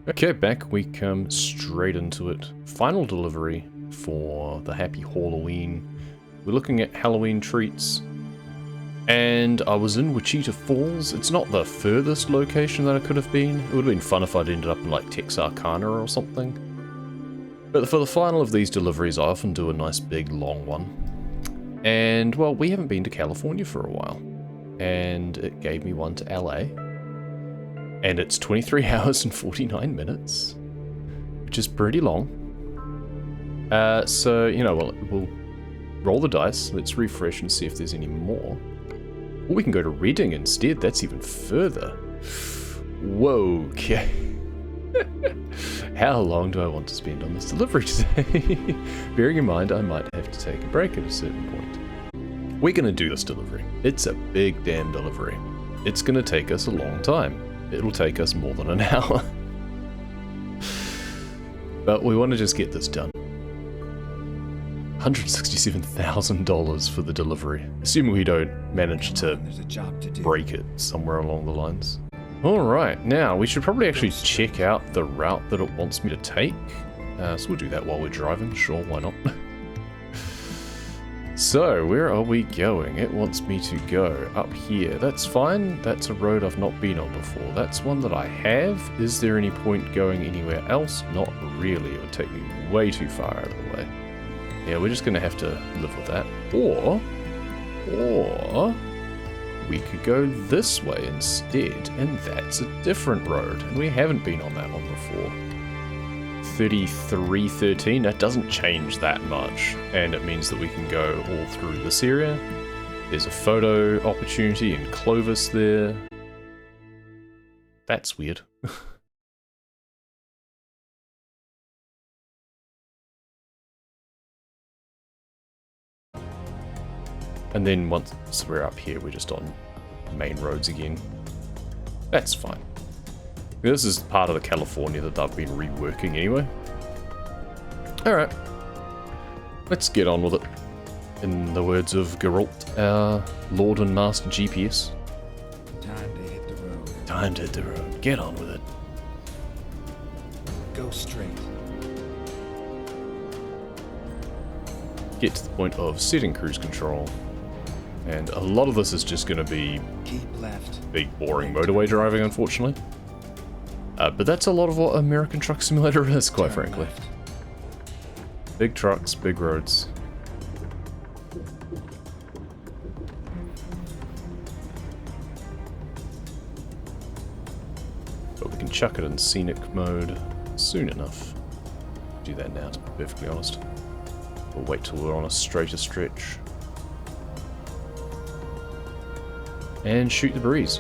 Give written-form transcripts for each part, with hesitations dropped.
Okay, back we come straight into it. Final delivery for the happy Hauloween. We're looking at Halloween treats. And I was in Wichita Falls. It's not the furthest location that I could have been. It would have been fun if I'd ended up in like Texarkana or something. But for the final of these deliveries, I often do a nice big long one. And well, we haven't been to California for a while. And it gave me one to LA. And it's 23 hours and 49 minutes, which is pretty long. So, you know, we'll roll the dice. Let's refresh and see if there's any more. Or we can go to Reading instead. That's even further. Whoa, okay. How long do I want to spend on this delivery today? Bearing in mind, I might have to take a break at a certain point. We're going to do this delivery. It's a big damn delivery. It's going to take us a long time. It'll take us more than an hour. But we want to just get this done. $167,000 for the delivery. Assuming we don't manage to break it somewhere along the lines. Alright, now we should probably actually check out the route that it wants me to take. So we'll do that while we're driving. Sure, why not? So, where are we going? It wants me to go up here. That's fine. That's a road I've not been on before. That's one that I have. Is there any point going anywhere else? Not really. It would take me way too far out of the way. Yeah, we're just going to have to live with that. Or we could go this way instead, and that's a different road. And we haven't been on that one before. 3313, that doesn't change that much, and it means that we can go all through this area. There's a photo opportunity in Clovis there. That's weird. And then once we're up here, we're just on main roads again. That's fine. This is part of the California that I've been reworking anyway. Alright. Let's get on with it. In the words of Geralt, our Lord and Master GPS. Time to hit the road. Time to hit the road. Get on with it. Go straight. Get to the point of setting cruise control. And a lot of this is just going to be Keep left. big, boring motorway driving, unfortunately. But that's a lot of what American Truck Simulator is, quite Turn frankly. left. Big trucks, big roads. But we can chuck it in scenic mode soon enough. Do that now, to be perfectly honest. We'll wait till we're on a straighter stretch. And shoot the breeze.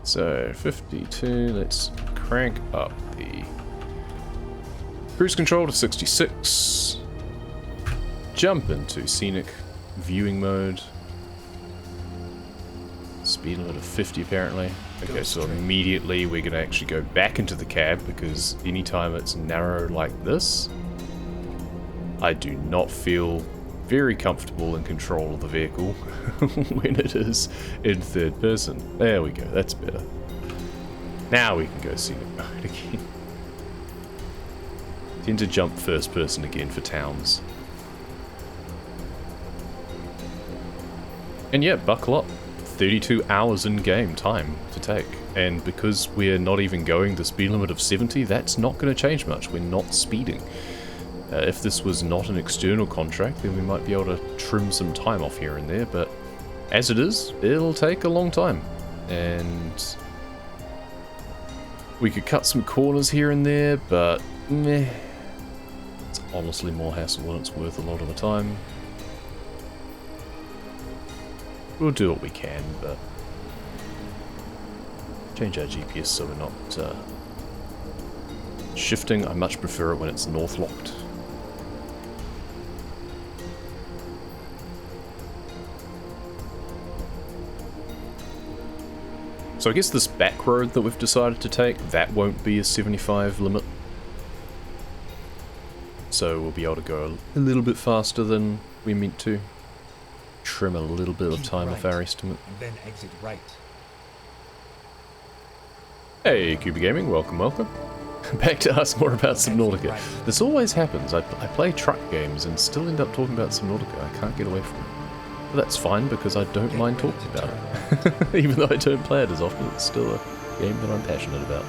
So, 52, let's crank up the cruise control to 66. Jump into scenic viewing mode. Speed limit of 50 apparently. Okay, so immediately we're going to actually go back into the cab because anytime it's narrow like this, I do not feel very comfortable in control of the vehicle when it is in third person. There we go, that's better. Now we can go scenic mode again. Tend to jump first person again for towns. And yeah, buckle up. 32 hours in game time to take. And because we're not even going the speed limit of 70, that's not going to change much. We're not speeding. If this was not an external contract, then we might be able to trim some time off here and there, but as it is, it'll take a long time. And we could cut some corners here and there, but meh. It's honestly more hassle than it's worth a lot of the time. We'll do what we can, but change our GPS so we're not shifting. I much prefer it when it's north locked. So I guess this back road that we've decided to take, that won't be a 75 limit. so we'll be able to go a little bit faster than we meant to. Trim a little bit of Keep time off right, our estimate. And then exit right. Hey, Cuba Gaming, welcome, welcome. Back to ask more about Subnautica. Right. This always happens. I play truck games and still end up talking about Subnautica. I can't get away from it. But that's fine because I don't mind talking about it. Even though I don't play it as often, it's still a game that I'm passionate about.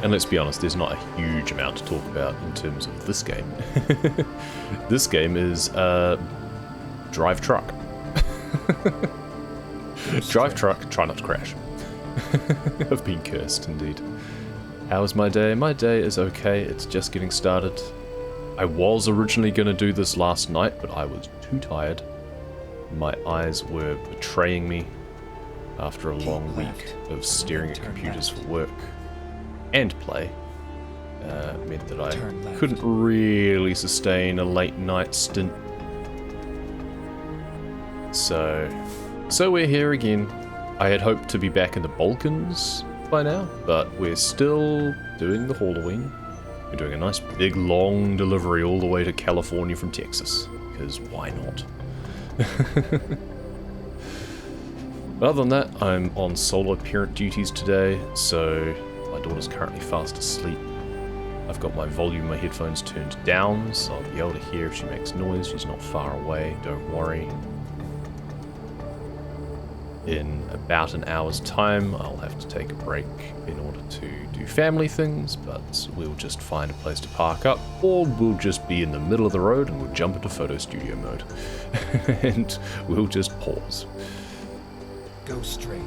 And let's be honest, there's not a huge amount to talk about in terms of this game. This game is drive truck. Drive truck, try not to crash. I've been cursed indeed. How was my day? My day is okay, it's just getting started. I was originally going to do this last night, but I was too tired. My eyes were betraying me after a long week of staring at computers for work and play. Meant that I couldn't really sustain a late night stint. So we're here again. I had hoped to be back in the Balkans by now, but we're still doing the Hauloween. We're doing a nice big long delivery all the way to California from Texas, because why not? But other than that, I'm on solo parent duties today, so my daughter's currently fast asleep. I've got my volume of my headphones turned down, so I'll be able to hear if she makes noise. She's not far away, don't worry. In about an hour's time, I'll have to take a break in order to do family things, but we'll just find a place to park up, or we'll just be in the middle of the road and we'll jump into photo studio mode. And we'll just pause. Go straight.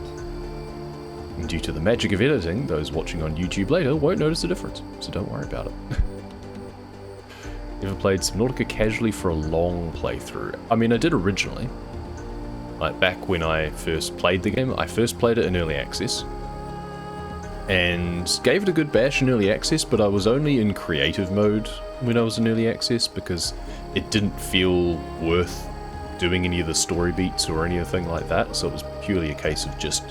And due to the magic of editing, those watching on YouTube later won't notice the difference, so don't worry about it. Never played Subnautica casually for a long playthrough. I mean, I did originally. Like back when I first played the game, I first played it in early access and gave it a good bash in early access, but I was only in creative mode when I was in early access because it didn't feel worth doing any of the story beats or anything like that, so it was purely a case of just,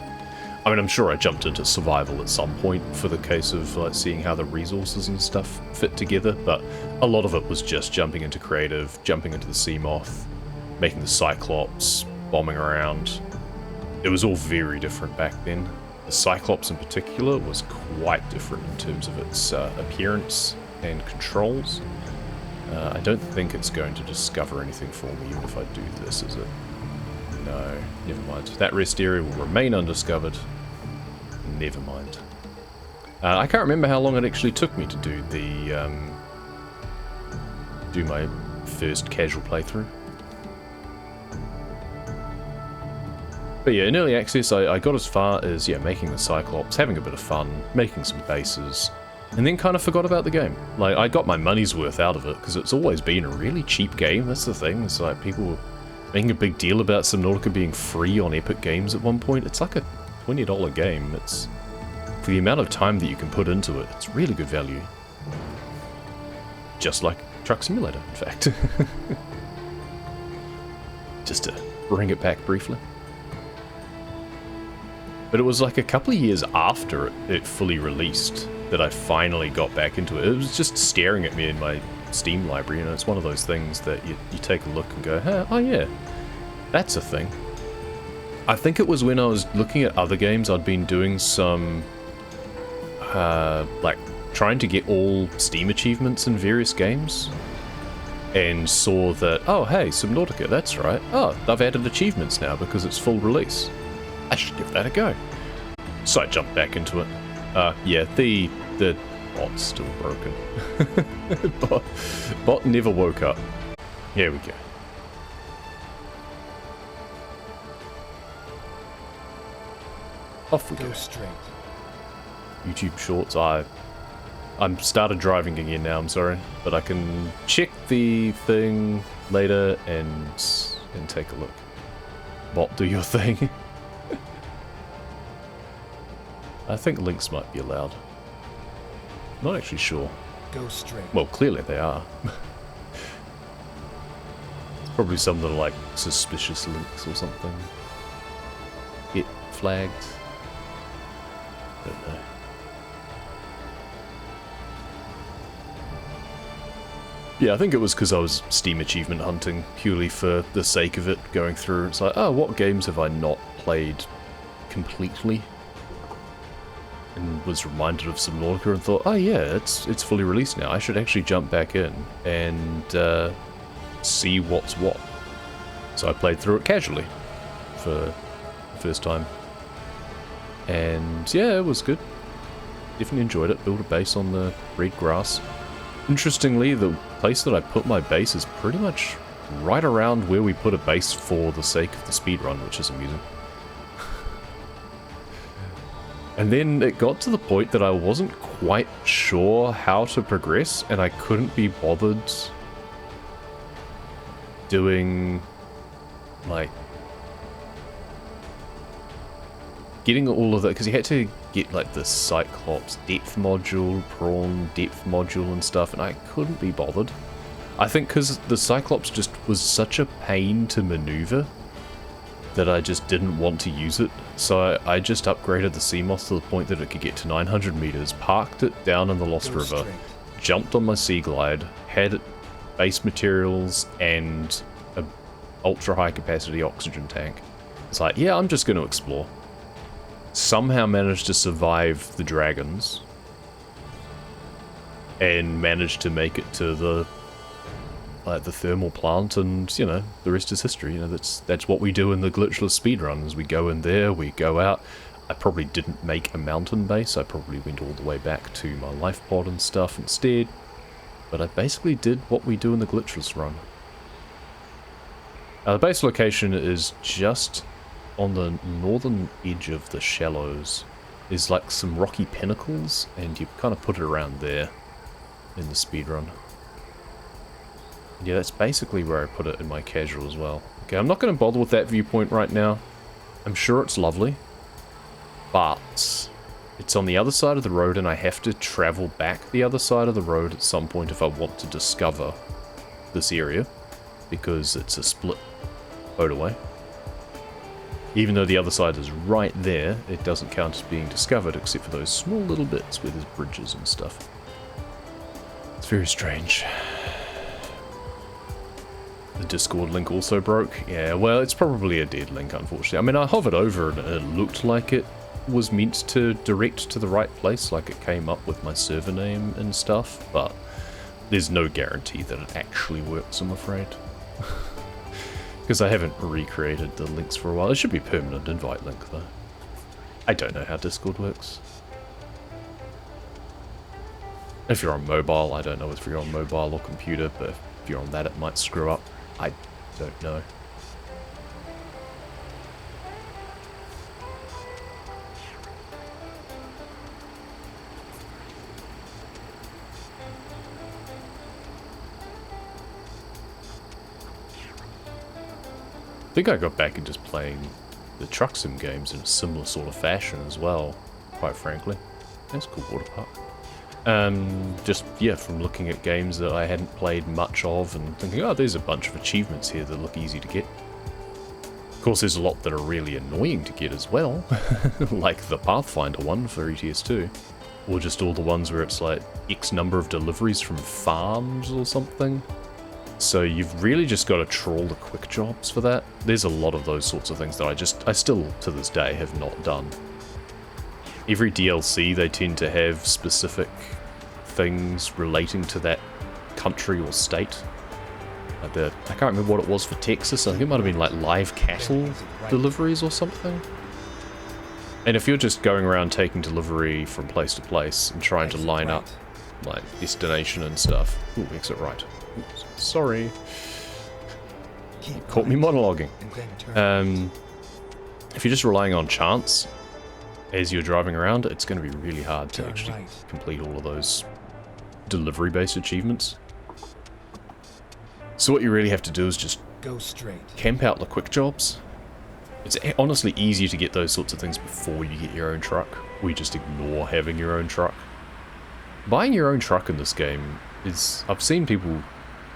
I mean, I'm sure I jumped into survival at some point for the case of like seeing how the resources and stuff fit together, but a lot of it was just jumping into creative, jumping into the sea moth, making the Cyclops, bombing around. It was all very different back then. The Cyclops in particular was quite different in terms of its appearance and controls. I don't think it's going to discover anything for me even if I do this, is it? No, never mind. That rest area will remain undiscovered. Never mind. I can't remember how long it actually took me to do the do my first casual playthrough. But yeah, in early access, I got as far as, making the Cyclops, having a bit of fun, making some bases, and then kind of forgot about the game. Like, I got my money's worth out of it, because it's always been a really cheap game, that's the thing. It's like, people were making a big deal about Subnautica being free on Epic Games at one point. It's like a $20 game. It's, for the amount of time that you can put into it, it's really good value. Just like Truck Simulator, in fact. Just to bring it back briefly. But it was like a couple of years after it fully released that I finally got back into it. It was just staring at me in my Steam library, and it's one of those things that you take a look and go, huh, oh yeah, that's a thing. I think it was when I was looking at other games, I'd been doing some, like, trying to get all Steam achievements in various games, and saw that, oh hey, Subnautica, that's right. Oh, they've added achievements now because it's full release. I should give that a go. So I jumped back into it. Yeah, the bot's still broken. Bot never woke up. Here we go. Off we go. Go straight. YouTube Shorts. I'm started driving again now, I'm sorry. But I can check the thing later and take a look. Bot, do your thing. I think links might be allowed. Not actually sure. Go straight. Well, clearly they are. It's probably some that are like suspicious links or something. Get flagged. Don't know. Yeah, I think it was because I was Steam achievement hunting purely for the sake of it, going through. It's like, oh, what games have I not played completely? And was reminded of Subnautica and thought, oh yeah, it's fully released now. I should actually jump back in and see what's what. So I played through it casually for the first time. And yeah, it was good. Definitely enjoyed it. Built a base on the red grass. Interestingly, the place that I put my base is pretty much right around where we put a base for the sake of the speedrun, which is amusing. And then it got to the point that I wasn't quite sure how to progress, and I couldn't be bothered doing, like, getting all of that, because you had to get, like, the Cyclops depth module, prawn depth module and stuff, and I couldn't be bothered. I think because the Cyclops just was such a pain to maneuver that I just didn't want to use it, so I just upgraded the Seamoth to the point that it could get to 900 meters, parked it down in the Lost River, jumped on my Sea Glide, had base materials and a ultra high capacity oxygen tank. It's like, yeah, I'm just going to explore. Somehow managed to survive the dragons and managed to make it to the thermal plant, and you know, the rest is history. You know, that's what we do in the glitchless speedruns. We go in there, we go out. I probably didn't make a mountain base. I probably went all the way back to my life pod and stuff instead. But I basically did what we do in the glitchless run. The base location is just on the northern edge of the shallows. There's like some rocky pinnacles, and you kind of put it around there in the speedrun. Yeah, that's basically where I put it in my casual as well. Okay, I'm not going to bother with that viewpoint right now. I'm sure it's lovely, but it's on the other side of the road, and I have to travel back the other side of the road at some point if I want to discover this area, because it's a split motorway. Even though the other side is right there, it doesn't count as being discovered, except for those small little bits where there's bridges and stuff. It's very strange. The Discord link also broke. Yeah, well, it's probably a dead link, unfortunately. I mean, I hovered over it and it looked like it was meant to direct to the right place, like it came up with my server name and stuff, but there's no guarantee that it actually works, I'm afraid. Because I haven't recreated the links for a while. It should be a permanent invite link, though. I don't know how Discord works. If you're on mobile, I don't know if you're on mobile or computer, but if you're on that, it might screw up. I don't know. I think I got back into just playing the truck sim games in a similar sort of fashion as well, quite frankly. That's a cool water park. Just, yeah, from looking at games that I hadn't played much of and thinking, oh, there's a bunch of achievements here that look easy to get. Of course, there's a lot that are really annoying to get as well, like the Pathfinder one for ETS2, or just all the ones where it's like X number of deliveries from farms or something. So you've really just got to trawl the quick jobs for that. There's a lot of those sorts of things that I still, to this day, have not done. Every DLC, they tend to have specific things relating to that country or state. Like I can't remember what it was for Texas. I think it might have been like live cattle deliveries or something. And if you're just going around taking delivery from place to place and trying to line up like destination and stuff. Ooh, exit right. Oops, sorry. You caught me monologuing. If you're just relying on chance as you're driving around, it's going to be really hard to actually complete all of those delivery-based achievements. So what you really have to do is just go straight. Camp out the quick jobs. It's honestly easier to get those sorts of things before you get your own truck. We just ignore having your own truck. Buying your own truck in this game is... I've seen people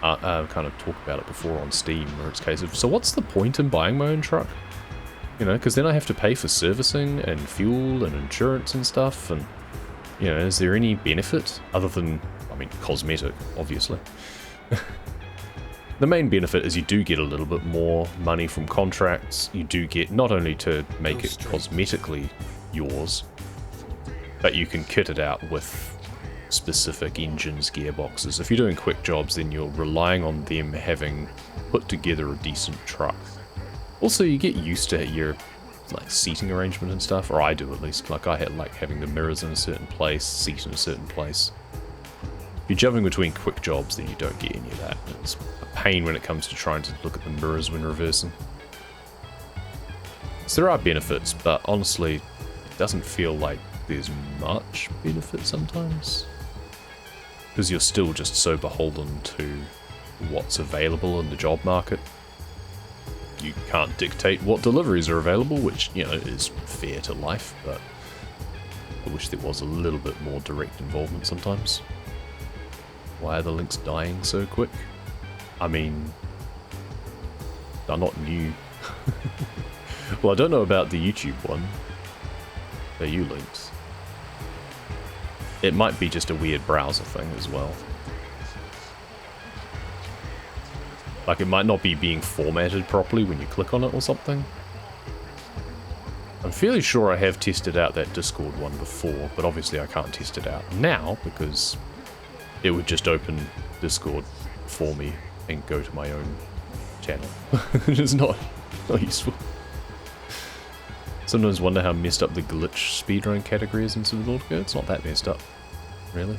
kind of talk about it before on Steam, where it's a case of, so what's the point in buying my own truck? You know, because then I have to pay for servicing and fuel and insurance and stuff, and, you know, is there any benefit other than, I mean, cosmetic, obviously. The main benefit is you do get a little bit more money from contracts. You do get not only to make it cosmetically yours, but you can kit it out with specific engines, gearboxes. If you're doing quick jobs, then you're relying on them having put together a decent truck. Also, you get used to your like seating arrangement and stuff, or I do at least. Like I had like having the mirrors in a certain place, seat in a certain place. If you're jumping between quick jobs, then you don't get any of that. It's a pain when it comes to trying to look at the mirrors when reversing. So there are benefits, but honestly, it doesn't feel like there's much benefit sometimes. Because you're still just so beholden to what's available in the job market. You can't dictate what deliveries are available, which, you know, is fair to life, but I wish there was a little bit more direct involvement sometimes. Why are the links dying so quick? I mean, they're not new. Well, I don't know about the YouTube one. They're you links. It might be just a weird browser thing as well. Like, it might not be being formatted properly when you click on it or something. I'm fairly sure I have tested out that Discord one before, but obviously I can't test it out now because it would just open Discord for me and go to my own channel. It's not useful. Sometimes wonder how messed up the glitch speedrun category is in Subnautica. It's not that messed up, really.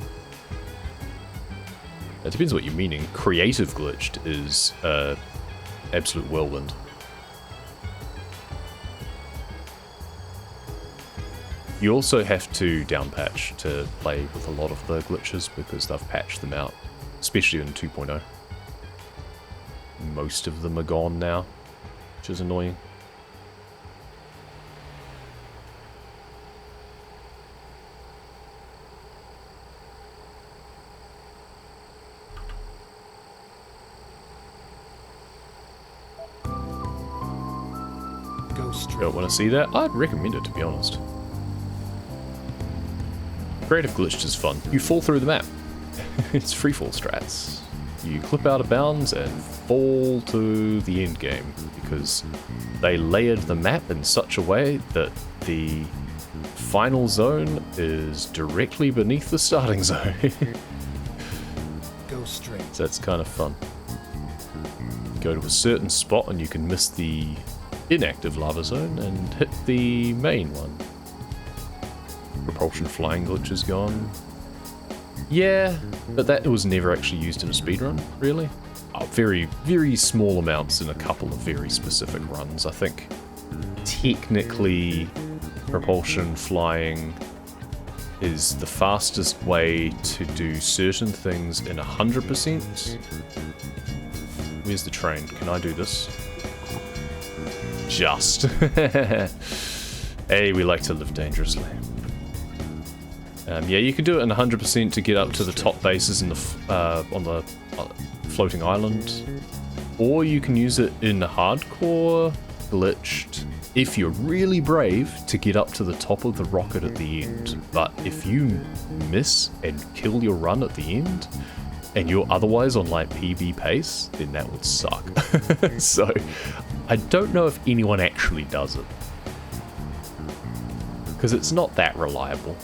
It depends what you're meaning. Creative glitched is absolute whirlwind. You also have to downpatch to play with a lot of the glitches because they've patched them out, especially in 2.0. Most of them are gone now, which is annoying. Don't want to see that? I'd recommend it, to be honest. Creative glitched is fun. You fall through the map. It's freefall strats. You clip out of bounds and fall to the end game because they layered the map in such a way that the final zone is directly beneath the starting zone. Go straight. So that's kind of fun. Go to a certain spot and you can miss the inactive lava zone and hit the main one. Propulsion flying glitch is gone. Yeah, but that was never actually used in a speedrun, really. Oh, very, very small amounts in a couple of very specific runs. I think technically propulsion flying is the fastest way to do certain things in 100%. Where's the train? Can I do this? Just. Hey, we like to live dangerously. Yeah, you can do it in 100% to get up to the top bases in the on the floating island, or you can use it in hardcore glitched if you're really brave to get up to the top of the rocket at the end. But if you miss and kill your run at the end, and you're otherwise on like PB pace, then that would suck. So I don't know if anyone actually does it, because it's not that reliable.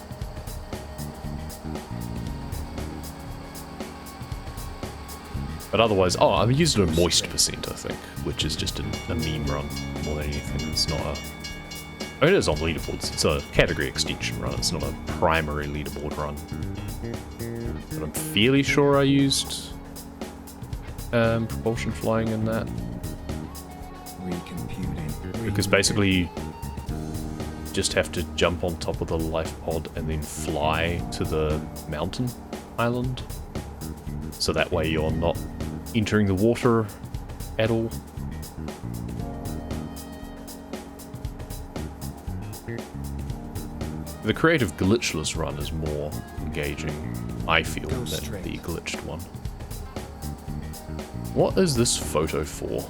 But otherwise, oh, I've used it a moist percent, I think, which is just a meme run more than anything. It's not a... I mean, it is on leaderboards. It's a category extension run. It's not a primary leaderboard run. But I'm fairly sure I used propulsion flying in that. Because basically you just have to jump on top of the life pod and then fly to the mountain island. So that way you're not entering the water at all. The creative glitchless run is more engaging, I feel, than the glitched one. What is this photo for?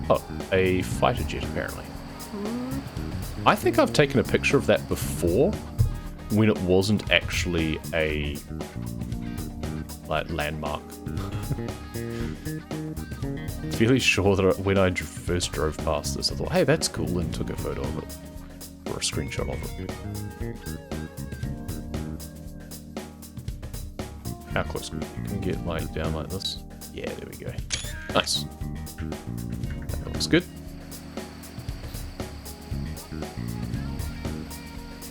Oh, a fighter jet apparently. I think I've taken a picture of that before when it wasn't actually a like landmark. Fairly sure that when I first drove past this, I thought, hey, that's cool, and took a photo of it, or a screenshot of it. How close can we get like down like this? Yeah, there we go. Nice. That looks good.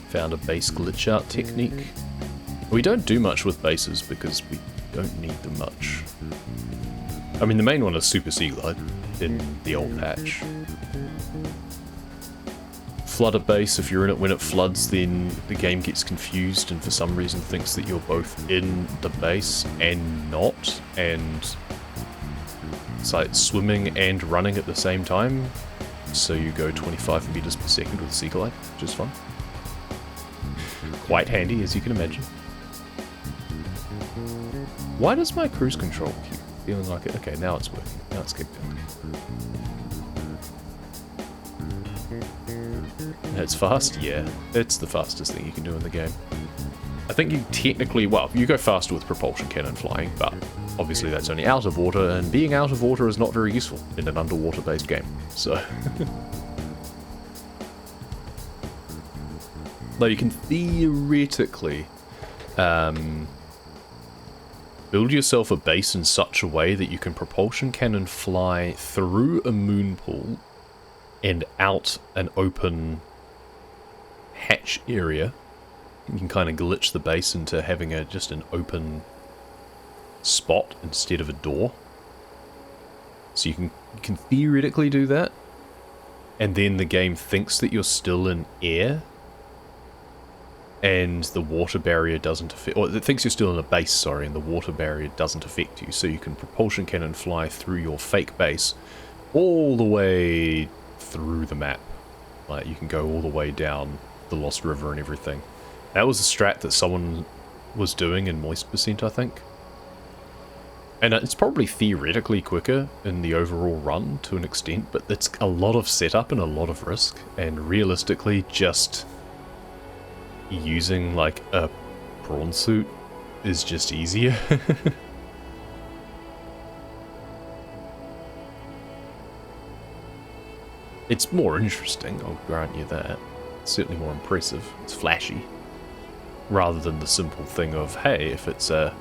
Found a base glitch out technique. We don't do much with bases because we don't need them much. I mean, the main one is Super Sea Glide in the old patch. Flood a base. If you're in it when it floods, then the game gets confused and for some reason thinks that you're both in the base and not, and it's like swimming and running at the same time. So you go 25 meters per second with Sea Glide, which is fun. Quite handy, as you can imagine. Why does my cruise control keep feeling like it? Okay, now it's working. Now it's kicked in. It's fast? Yeah, it's the fastest thing you can do in the game. I think you technically, well, you go faster with propulsion cannon flying, but obviously that's only out of water, and being out of water is not very useful in an underwater-based game, so... Though you can theoretically build yourself a base in such a way that you can propulsion cannon fly through a moon pool and out an open hatch area. You can kind of glitch the base into having just an open spot instead of a door. So you can theoretically do that, and then the game thinks that you're still in air and the water barrier doesn't affect, or it thinks you're still in a base, sorry, and the water barrier doesn't affect you, so you can propulsion cannon fly through your fake base all the way through the map. Like, you can go all the way down the Lost River and everything. That was a strat that someone was doing in Moist Percent, I think. And it's probably theoretically quicker in the overall run to an extent, but it's a lot of setup and a lot of risk, and realistically just using like a prawn suit is just easier. It's more interesting, I'll grant you that. It's certainly more impressive. It's flashy. Rather than the simple thing of, hey, if it's a...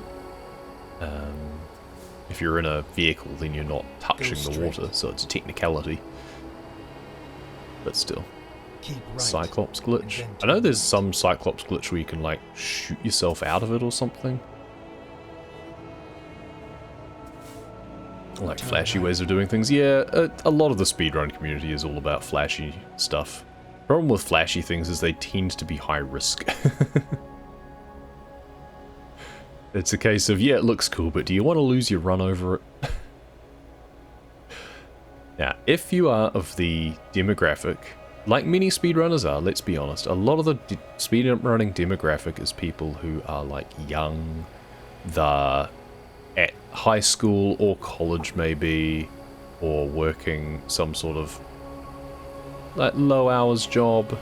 if you're in a vehicle, then you're not touching the water, so it's a technicality. But still. Keep right. Cyclops glitch. I know there's some Cyclops glitch where you can, like, shoot yourself out of it or something. Like flashy ways of doing things. Yeah, a lot of the speedrun community is all about flashy stuff. Problem with flashy things is they tend to be high risk. It's a case of, yeah, it looks cool, but do you want to lose your run over it? Now, if you are of the demographic, like many speedrunners are, let's be honest, a lot of the speedrunning demographic is people who are like young, they're at high school or college maybe, or working some sort of like low hours job.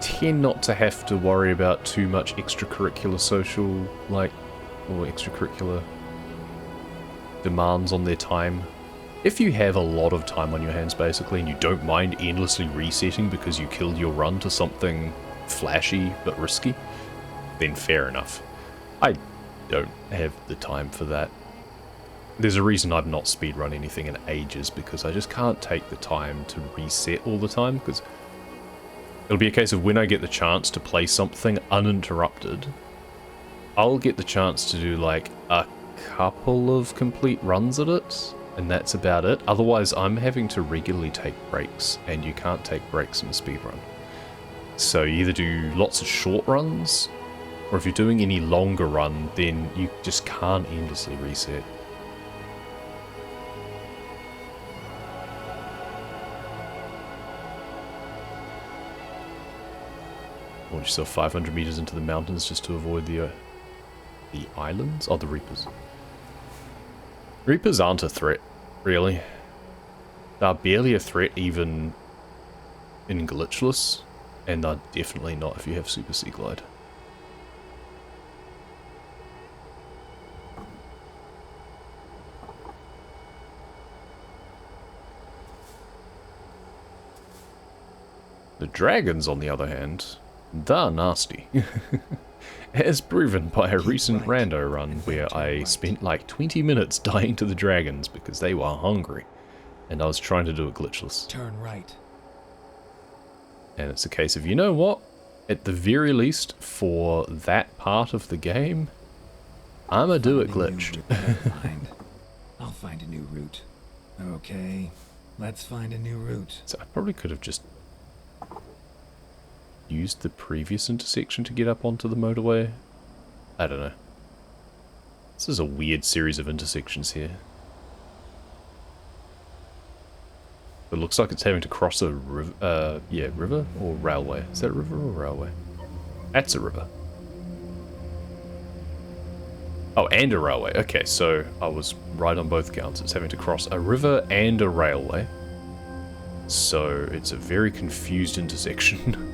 Tend not to have to worry about too much extracurricular social, like, or extracurricular demands on their time. If you have a lot of time on your hands basically, and you don't mind endlessly resetting because you killed your run to something flashy but risky, then fair enough. I don't have the time for that. There's a reason I've not speedrun anything in ages, because I just can't take the time to reset all the time, because it'll be a case of when I get the chance to play something uninterrupted, I'll get the chance to do like a couple of complete runs at it, and that's about it. Otherwise, I'm having to regularly take breaks, and you can't take breaks in a speedrun. So you either do lots of short runs, or if you're doing any longer run, then you just can't endlessly reset. Launch yourself 500 meters into the mountains just to avoid the islands? Oh, the Reapers. Reapers aren't a threat, really. They're barely a threat even in glitchless, and they're definitely not if you have Super Sea Glide. The dragons, on the other hand, they're nasty. As proven by a recent rando run where I spent like 20 minutes dying to the dragons because they were hungry. And I was trying to do it glitchless. Turn right. And it's a case of, you know what? At the very least, for that part of the game, I'ma do it glitched. I'll find a new route. Okay, let's find a new route. So I probably could have just used the previous intersection to get up onto the motorway. I don't know. This is a weird series of intersections here. It looks like it's having to cross a river, yeah, river or railway. Is that river or railway? That's a river. Oh, and a railway. Okay, so I was right on both counts. It's having to cross a river and a railway. So it's a very confused intersection.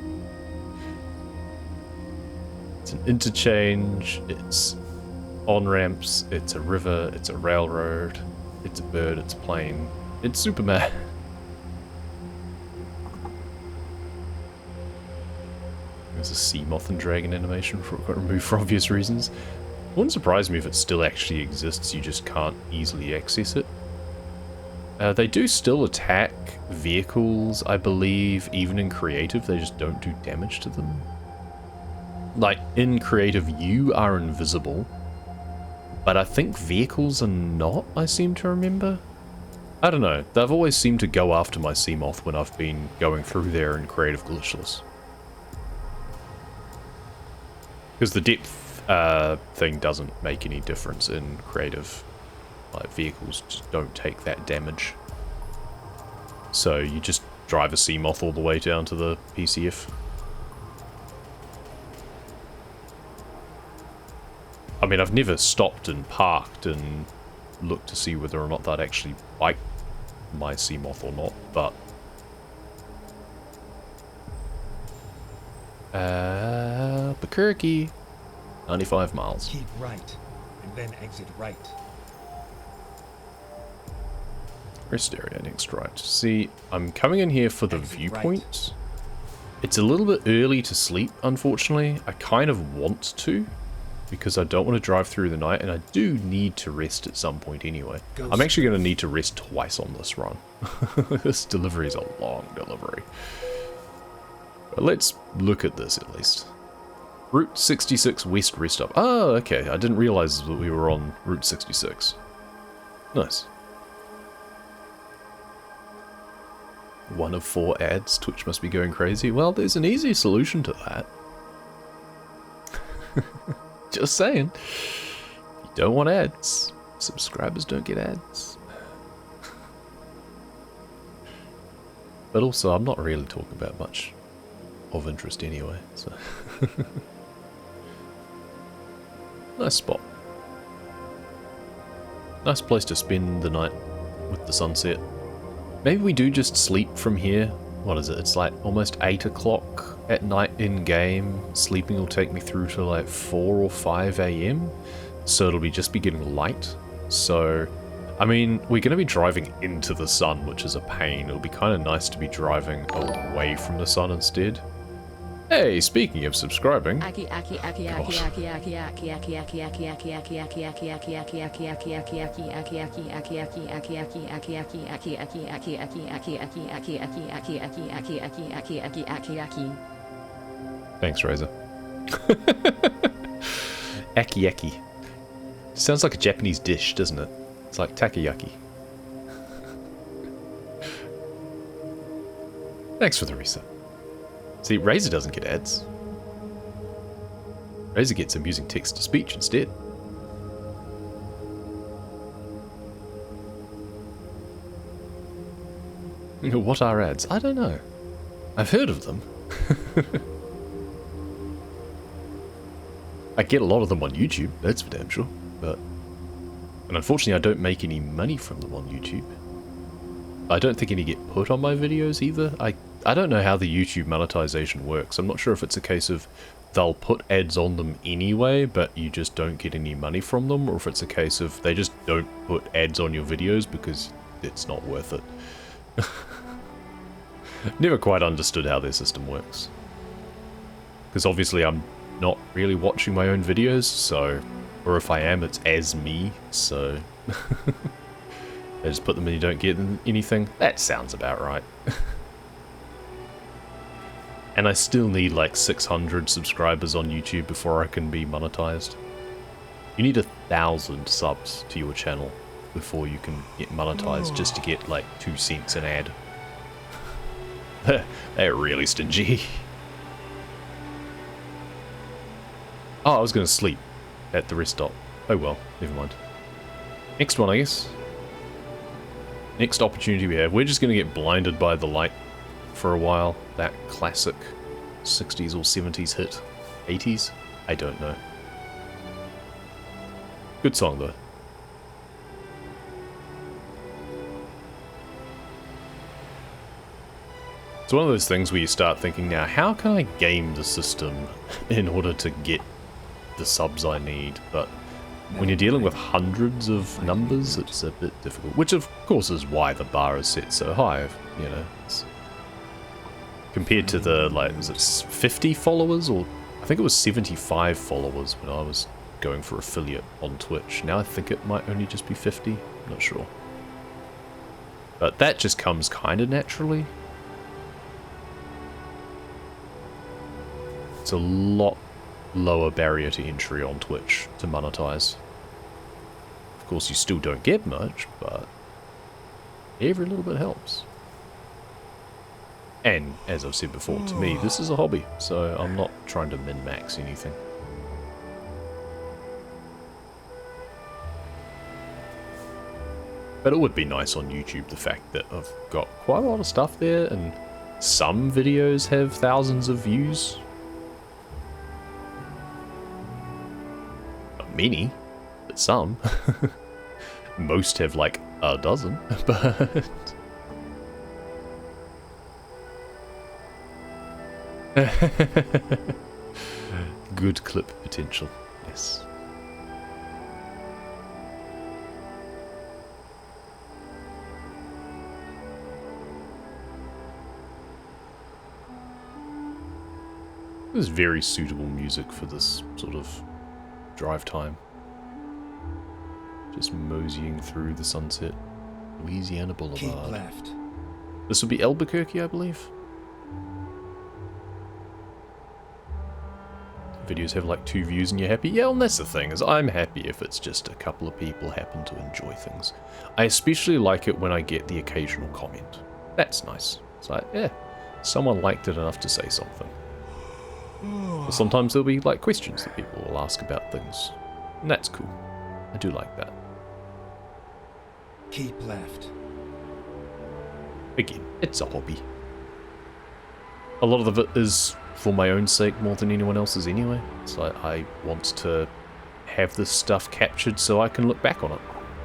It's an interchange, it's on-ramps, it's a river, it's a railroad, it's a bird, it's a plane, it's Superman. There's a sea moth and dragon animation before it got removed for obvious reasons. It wouldn't surprise me if it still actually exists, you just can't easily access it. They do still attack vehicles, I believe, even in creative, they just don't do damage to them. Like, in creative, you are invisible, but I think vehicles are not, I seem to remember. I don't know, they've always seemed to go after my Seamoth when I've been going through there in creative glitchless. Because the depth thing doesn't make any difference in creative. Like, vehicles just don't take that damage. So you just drive a Seamoth all the way down to the PCF. I mean, I've never stopped and parked and looked to see whether or not they'd actually bite my Seamoth or not, but... Albuquerque. 95 miles. Keep right, and then exit right. Rest area next right. See, I'm coming in here for the viewpoint. Right. It's a little bit early to sleep, unfortunately. I kind of want to, because I don't want to drive through the night, and I do need to rest at some point anyway. I'm actually going to need to rest twice on this run. This delivery is a long delivery. But let's look at this at least. Route 66 West rest stop. Oh, okay. I didn't realize that we were on Route 66. Nice. 1 of 4 ads. Twitch must be going crazy. Well, there's an easy solution to that. Just saying. You don't want ads. Subscribers don't get ads. But also, I'm not really talking about much of interest anyway, so... Nice spot. Nice place to spend the night with the sunset. Maybe we do just sleep from here. What is it? It's like almost 8 o'clock at night in game. Sleeping will take me through to like 4 or 5 a.m. So it'll just be getting light. So, I mean, we're going to be driving into the sun, which is a pain. It'll be kind of nice to be driving away from the sun instead. Hey, speaking of subscribing. God. Thanks, Razor. Aki. Sounds like a Japanese dish, doesn't it? It's like takoyaki. Thanks for the reset. See, Razor doesn't get ads. Razor gets amusing text-to-speech instead. What are ads? I don't know. I've heard of them. I get a lot of them on YouTube, that's for damn sure. And unfortunately I don't make any money from them on YouTube. I don't think any get put on my videos either. I don't know how the YouTube monetization works. I'm not sure if it's a case of they'll put ads on them anyway, but you just don't get any money from them, or if it's a case of they just don't put ads on your videos because it's not worth it. Never quite understood how their system works. Because obviously I'm not really watching my own videos, so... Or if I am, it's as me, so... I just put them and you don't get anything. That sounds about right. And I still need like 600 subscribers on YouTube before I can be monetized. You need 1,000 subs to your channel before you can get monetized, just to get like 2 cents an ad. They're really stingy. Oh, I was going to sleep at the rest stop. Oh well, never mind. Next one, I guess. Next opportunity we have. We're just going to get blinded by the light for a while. That classic 60s or 70s hit. 80s? I don't know. Good song though. It's one of those things where you start thinking, now how can I game the system in order to get the subs I need? But when you're dealing with hundreds of numbers, it's a bit difficult. Which of course is why the bar is set so high, you know. Compared to the, like, was it 50 followers? Or I think it was 75 followers when I was going for affiliate on Twitch. Now I think it might only just be 50. I'm not sure. But that just comes kind of naturally. It's a lot lower barrier to entry on Twitch to monetize. Of course, you still don't get much, but every little bit helps. And, as I've said before, to me, this is a hobby, so I'm not trying to min-max anything. But it would be nice on YouTube, the fact that I've got quite a lot of stuff there, and some videos have thousands of views. Not many, but some. Most have like a dozen, but... Good clip potential, yes. This is very suitable music for this sort of drive time. Just moseying through the sunset. Louisiana Boulevard. Keep left. This would be Albuquerque, I believe. Videos have like 2 views and you're happy. Yeah, and that's the thing, is I'm happy if it's just a couple of people happen to enjoy things. I especially like it when I get the occasional comment. That's nice. It's like, yeah, someone liked it enough to say something. But sometimes there'll be like questions that people will ask about things. And that's cool. I do like that. Keep left. Again, it's a hobby. A lot of it is for my own sake more than anyone else's anyway. So I want to have this stuff captured so I can look back on it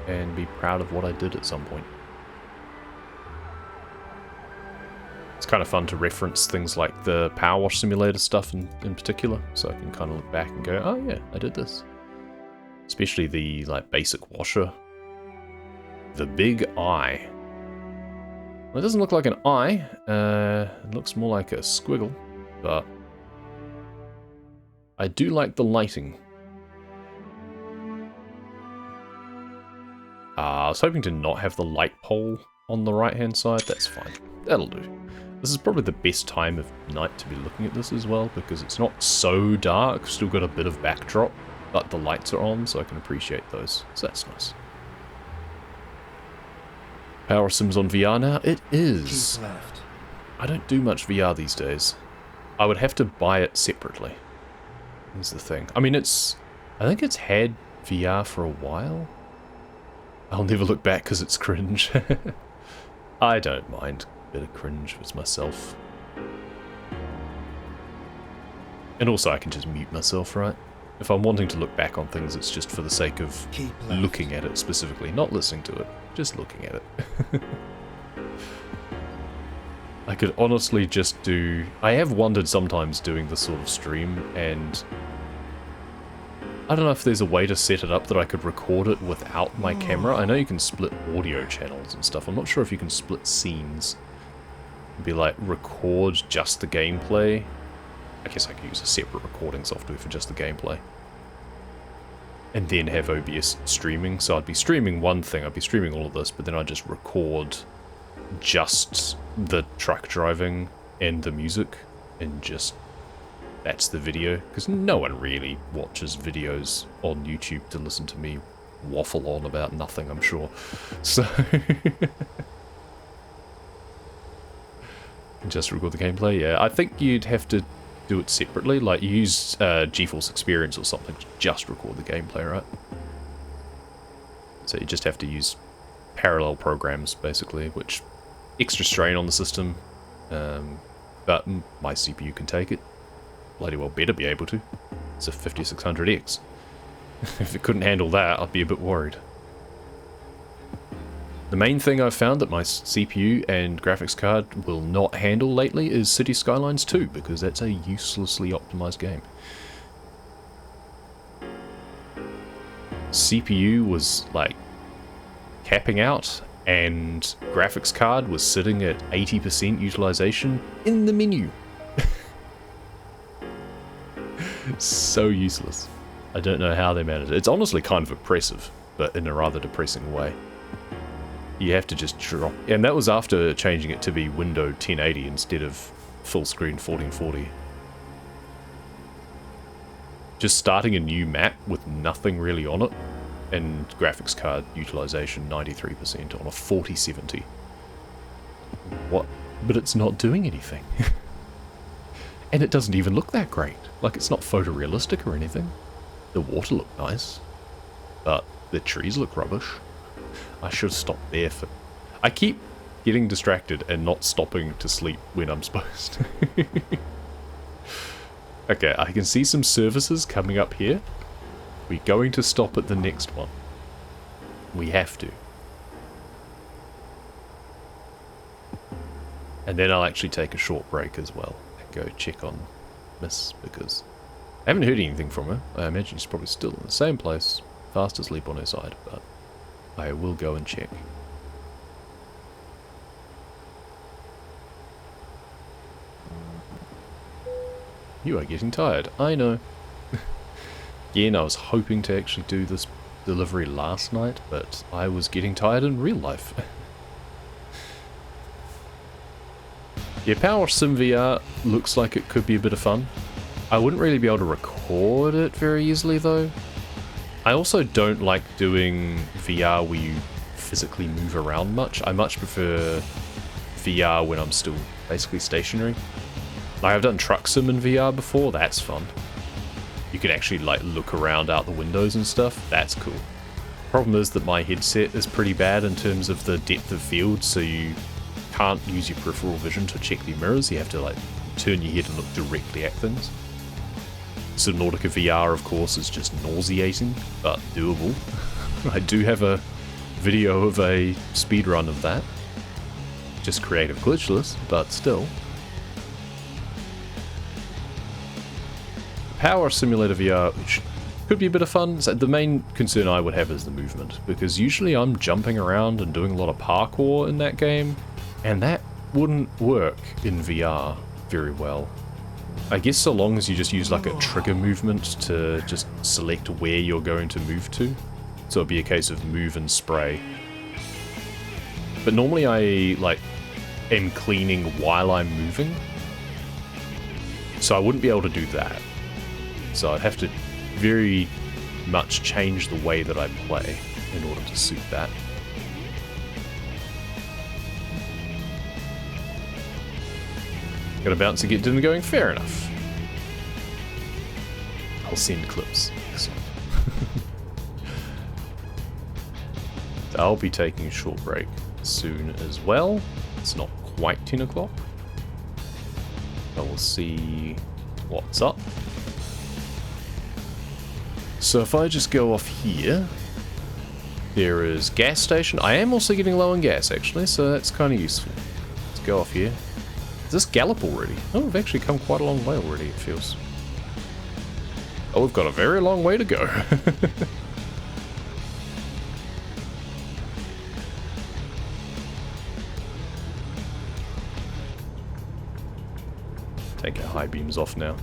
and be proud of what I did at some point. It's kind of fun to reference things like the Power Wash Simulator stuff in particular, so I can kind of look back and go, oh yeah, I did this. Especially the like basic washer. The big eye. Well, it doesn't look like an eye, it looks more like a squiggle, but I do like the lighting. I was hoping to not have the light pole on the right hand side, that's fine, that'll do. This is probably the best time of night to be looking at this as well, because it's not so dark, still got a bit of backdrop, but the lights are on, so I can appreciate those, so that's nice. Power Sims on VR now? It is. Keep left. I don't do much VR these days. I would have to buy it separately. Is the thing. I mean, I think it's had VR for a while. I'll never look back because it's cringe. I don't mind a bit of cringe with myself. And also I can just mute myself, right? If I'm wanting to look back on things, it's just for the sake of looking at it specifically, not listening to it, just looking at it. I could honestly just do... I have wondered sometimes doing this sort of stream, and I don't know if there's a way to set it up that I could record it without my camera. I know you can split audio channels and stuff. I'm not sure if you can split scenes. Be like, record just the gameplay. I guess I could use a separate recording software for just the gameplay. And then have OBS streaming. So I'd be streaming one thing, I'd be streaming all of this, but then I'd just record just the truck driving and the music, and just that's the video. Because no one really watches videos on YouTube to listen to me waffle on about nothing, I'm sure. So just record the gameplay. Yeah, I think you'd have to do it separately, like use GeForce Experience or something to just record the gameplay, right? So you just have to use parallel programs basically, which extra strain on the system, but my CPU can take it. Bloody well better be able to. It's a 5600X. If it couldn't handle that, I'd be a bit worried. The main thing I've found that my CPU and graphics card will not handle lately is City Skylines 2, because that's a uselessly optimized game. CPU was like capping out, and graphics card was sitting at 80% utilization in the menu. So useless. I don't know how they managed it. It's honestly kind of impressive, but in a rather depressing way. You have to just drop, and that was after changing it to be Windows 1080 instead of full screen 1440. Just starting a new map with nothing really on it, and graphics card utilization 93% on a 4070. What? But it's not doing anything. And it doesn't even look that great. Like, it's not photorealistic or anything. The water looked nice, but the trees look rubbish. I should stop there for... I keep getting distracted and not stopping to sleep when I'm supposed to. Okay, I can see some services coming up here. We're going to stop at the next one. We have to. And then I'll actually take a short break as well. And go check on Miss, because I haven't heard anything from her. I imagine she's probably still in the same place, fast asleep on her side, but I will go and check. You are getting tired, I know. Again, I was hoping to actually do this delivery last night, but I was getting tired in real life. Yeah, Power Sim VR looks like it could be a bit of fun. I wouldn't really be able to record it very easily though. I also don't like doing VR where you physically move around much. I much prefer VR when I'm still basically stationary. Like, I've done Truck Sim in VR before, that's fun. You can actually like look around out the windows and stuff, that's cool. Problem is that my headset is pretty bad in terms of the depth of field, so you can't use your peripheral vision to check the mirrors. You have to like turn your head and look directly at things. Subnautica VR, of course, is just nauseating, but doable. I do have a video of a speedrun of that. Just creative glitchless, but still. Power Simulator VR, which could be a bit of fun. So the main concern I would have is the movement, because usually I'm jumping around and doing a lot of parkour in that game, and that wouldn't work in VR very well. I guess so long as you just use like a trigger movement to just select where you're going to move to. So it'd be a case of move and spray. But normally I like am cleaning while I'm moving, so I wouldn't be able to do that. So I'd have to very much change the way that I play in order to suit that. Got a bounce to get dinner going, fair enough. I'll send clips. Excellent. I'll be taking a short break soon as well. It's not quite 10 o'clock. But we'll see what's up. So if I just go off here, there is gas station. I am also getting low on gas actually, so that's kind of useful. Let's go off here. Is this Gallop already? Oh, we've actually come quite a long way already, it feels. Oh, we've got a very long way to go. take our high beams off now.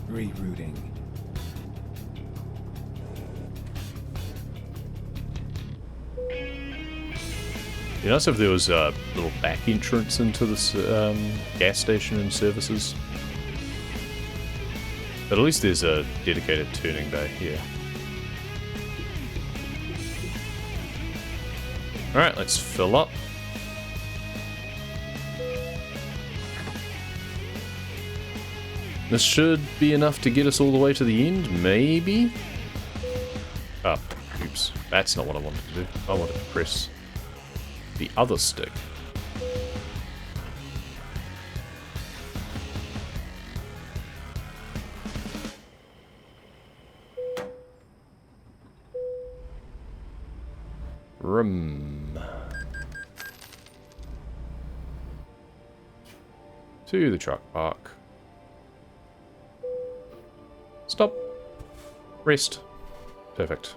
Rerouting. It'd be nice if there was a little back entrance into this gas station and services. But at least there's a dedicated turning bay here. Alright, let's fill up. This should be enough to get us all the way to the end, maybe? Oh, oops. That's not what I wanted to do. I wanted to press the other stick. To the truck park. Stop. Rest. Perfect.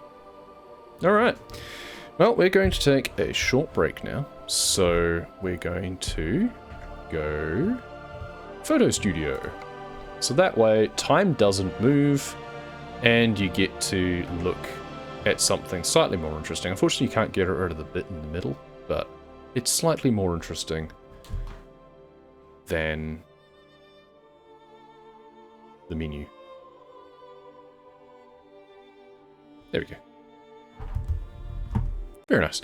Alright. Well, we're going to take a short break now. So we're going to go photo studio. So that way time doesn't move and you get to look at something slightly more interesting. Unfortunately, you can't get rid of the bit in the middle, but it's slightly more interesting than the menu. There we go. Very nice.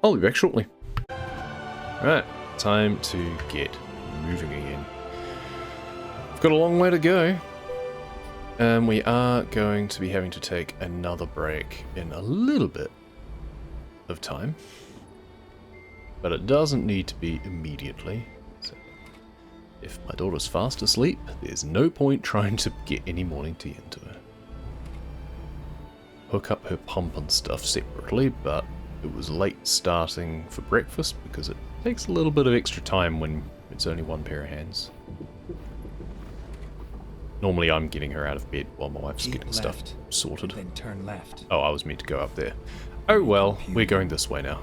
I'll be back shortly. Right, time to get moving again. We've got a long way to go. We are going to be having to take another break in a little bit of time. But it doesn't need to be immediately. So if my daughter's fast asleep, there's no point trying to get any morning tea into her. Hook up her pump and stuff separately, but it was late starting for breakfast because it takes a little bit of extra time when it's only one pair of hands. Normally I'm getting her out of bed while my wife's getting stuff sorted. Then turn left. Oh, I was meant to go up there. Oh well, we're going this way now.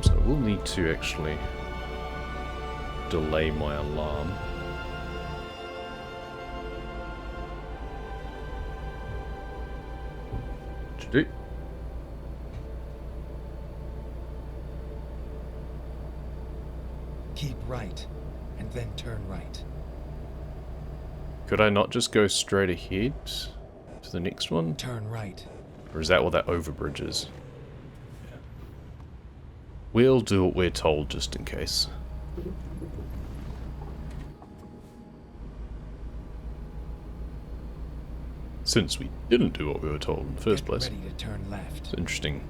So we'll need to actually delay my alarm. Do. Keep right, and then turn right. Could I not just go straight ahead to the next one? Turn right. Or is that what that overbridge is? Yeah. We'll do what we're told just in case. Since we didn't do what we were told in the first place. Ready to turn left. It's an interesting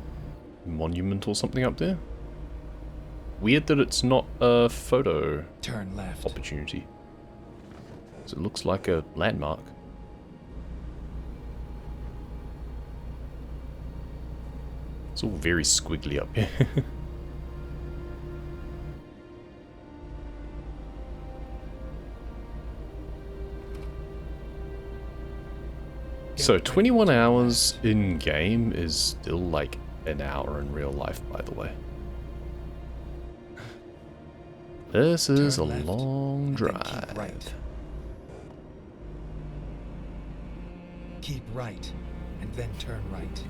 monument or something up there. Weird that it's not a photo turn left opportunity. So it looks like a landmark. It's all very squiggly up here. So 21 hours in game is still like an hour in real life, by the way. This is a long drive. Keep right. Keep right, and then turn right.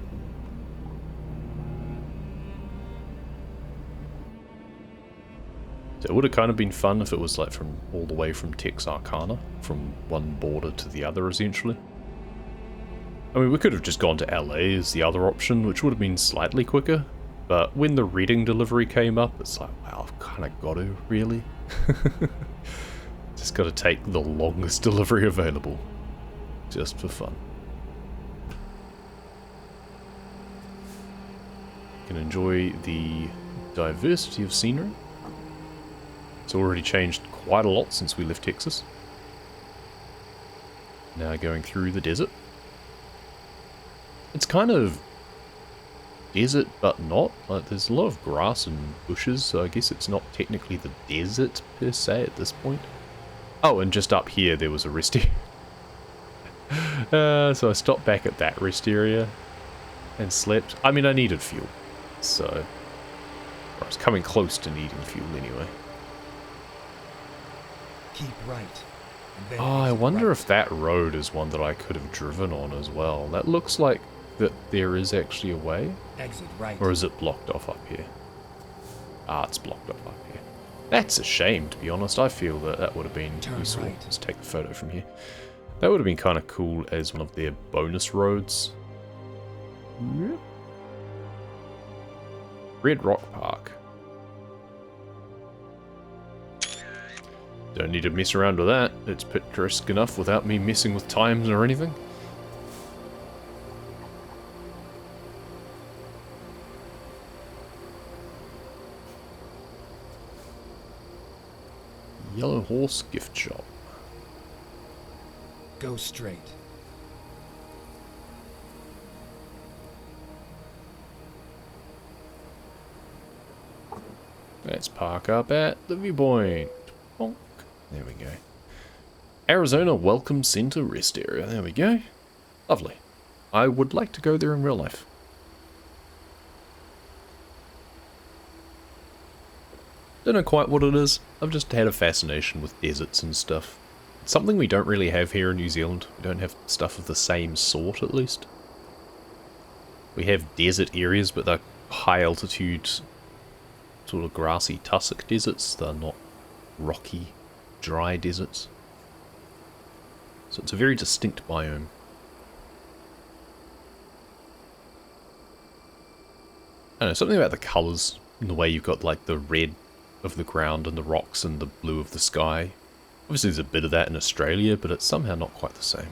So it would have kind of been fun if it was like from all the way from Texarkana, from one border to the other essentially. I mean, we could have just gone to LA as the other option, which would have been slightly quicker, but when the Reading delivery came up, it's like, wow, I've kind of got to, really? Just got to take the longest delivery available, just for fun. Can enjoy the diversity of scenery. It's already changed quite a lot since we left Texas. Now going through the desert. It's kind of desert, but not. Like, there's a lot of grass and bushes, so I guess it's not technically the desert per se at this point. Oh, and just up here there was a resty. So I stopped back at that rest area and slept. I mean, I needed fuel, so or I was coming close to needing fuel anyway. Keep right. And then Oh, I exit wonder right. if that road is one that I could have driven on as well. That looks like that there is actually a way. Exit right. Or is it blocked off up here? Ah, it's blocked off up here. That's a shame, to be honest. I feel that that would have been Turn useful. right. Let's take the photo from here. That would have been kind of cool as one of their bonus roads. Yep. Red Rock Park. Don't need to mess around with that. It's picturesque enough without me messing with times or anything. Yellow Horse Gift Shop. Go straight. Let's park up at the viewpoint. Bonk. There we go. Arizona Welcome Center Rest Area. There we go. Lovely. I would like to go there in real life. Don't know quite what it is. I've just had a fascination with deserts and stuff. It's something we don't really have here in New Zealand. We don't have stuff of the same sort, at least. We have desert areas, but they're high altitude, sort of grassy tussock deserts. They're not rocky, dry deserts. So it's a very distinct biome. I don't know, something about the colours and the way you've got like the red of the ground and the rocks and the blue of the sky. Obviously there's a bit of that in Australia, but it's somehow not quite the same.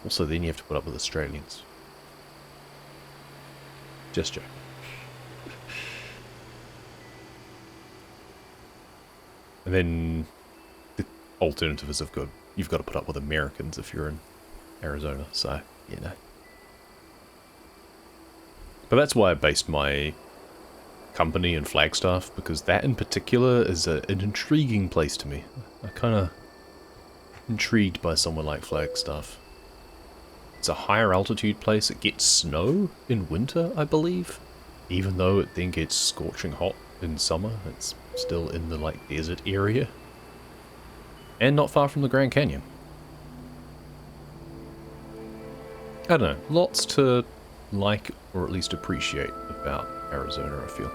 Also then you have to put up with Australians. Just joking. And then the alternative is you've got to put up with Americans if you're in Arizona, so, you know. But that's why I based my company in Flagstaff, because that in particular is an intriguing place to me. I'm kind of intrigued by somewhere like Flagstaff. It's a higher altitude place. It gets snow in winter, I believe. Even though it then gets scorching hot in summer, it's still in the like desert area. And not far from the Grand Canyon. I don't know, lots to like or at least appreciate about Arizona, I feel.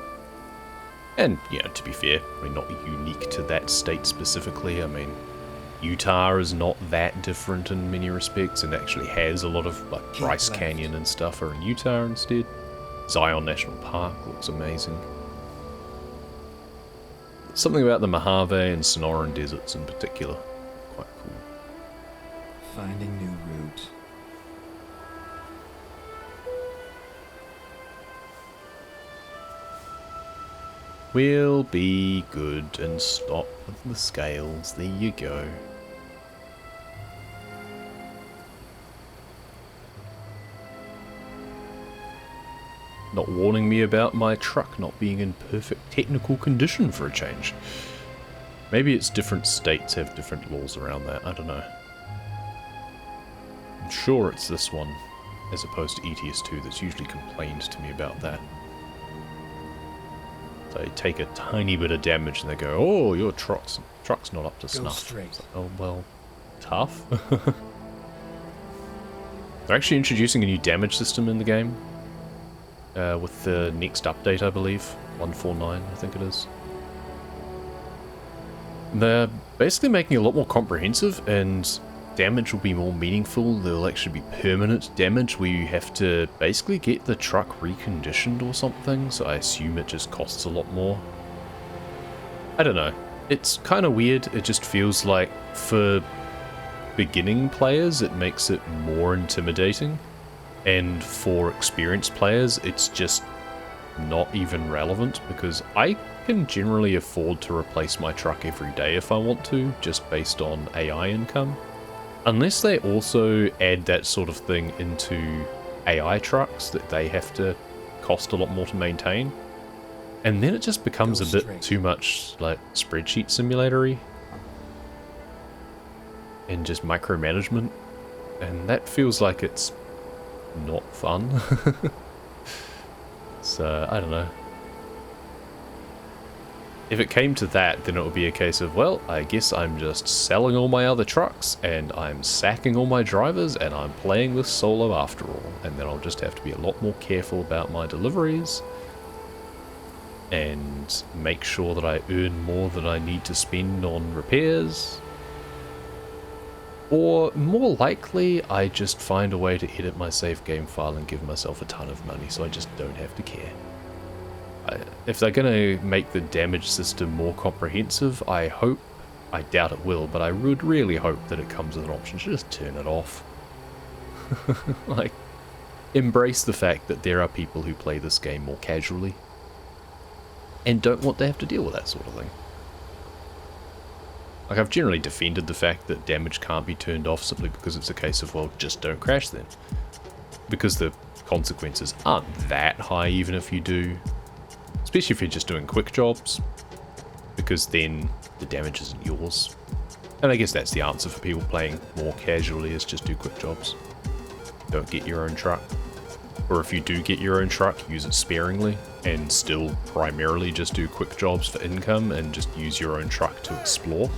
And, yeah, to be fair, I mean, not unique to that state specifically. I mean, Utah is not that different in many respects and actually has a lot of, like, Bryce Canyon and stuff are in Utah instead. Zion National Park looks amazing. Something about the Mojave and Sonoran deserts in particular. Quite cool. Finding new route. We'll be good and stop with the scales. There you go. Not warning me about my truck not being in perfect technical condition for a change. Maybe it's different states have different laws around that, I don't know. I'm sure it's this one, as opposed to ETS2, that's usually complained to me about that. They take a tiny bit of damage and they go, oh, your truck's not up to snuff. Straight. It's like, oh, well, tough. They're actually introducing a new damage system in the game. With the next update, I believe. 149, I think it is. They're basically making it a lot more comprehensive, and damage will be more meaningful. There'll actually be permanent damage where you have to basically get the truck reconditioned or something, so I assume it just costs a lot more. I don't know. It's kind of weird. It just feels like for beginning players, it makes it more intimidating. And for experienced players, it's just not even relevant, because I can generally afford to replace my truck every day if I want to, just based on AI income. Unless they also add that sort of thing into AI trucks, that they have to cost a lot more to maintain. And then it just becomes a bit too much like spreadsheet simulatory. and just micromanagement, and that feels like it's not fun. So, I don't know. If it came to that, then it would be a case of, well, I guess I'm just selling all my other trucks, and I'm sacking all my drivers, and I'm playing this solo after all. And then I'll just have to be a lot more careful about my deliveries, and make sure that I earn more than I need to spend on repairs. Or, more likely, I just find a way to edit my save game file and give myself a ton of money, so I just don't have to care. If they're going to make the damage system more comprehensive, I doubt it will, but I would really hope that it comes with an option to just turn it off. Like, embrace the fact that there are people who play this game more casually, and don't want to have to deal with that sort of thing. Like, I've generally defended the fact that damage can't be turned off simply because it's a case of, well, just don't crash then. Because the consequences aren't that high even if you do. Especially if you're just doing quick jobs. Because then the damage isn't yours. And I guess that's the answer for people playing more casually, is just do quick jobs. Don't get your own truck. Or if you do get your own truck, use it sparingly. And still primarily just do quick jobs for income and just use your own truck to explore.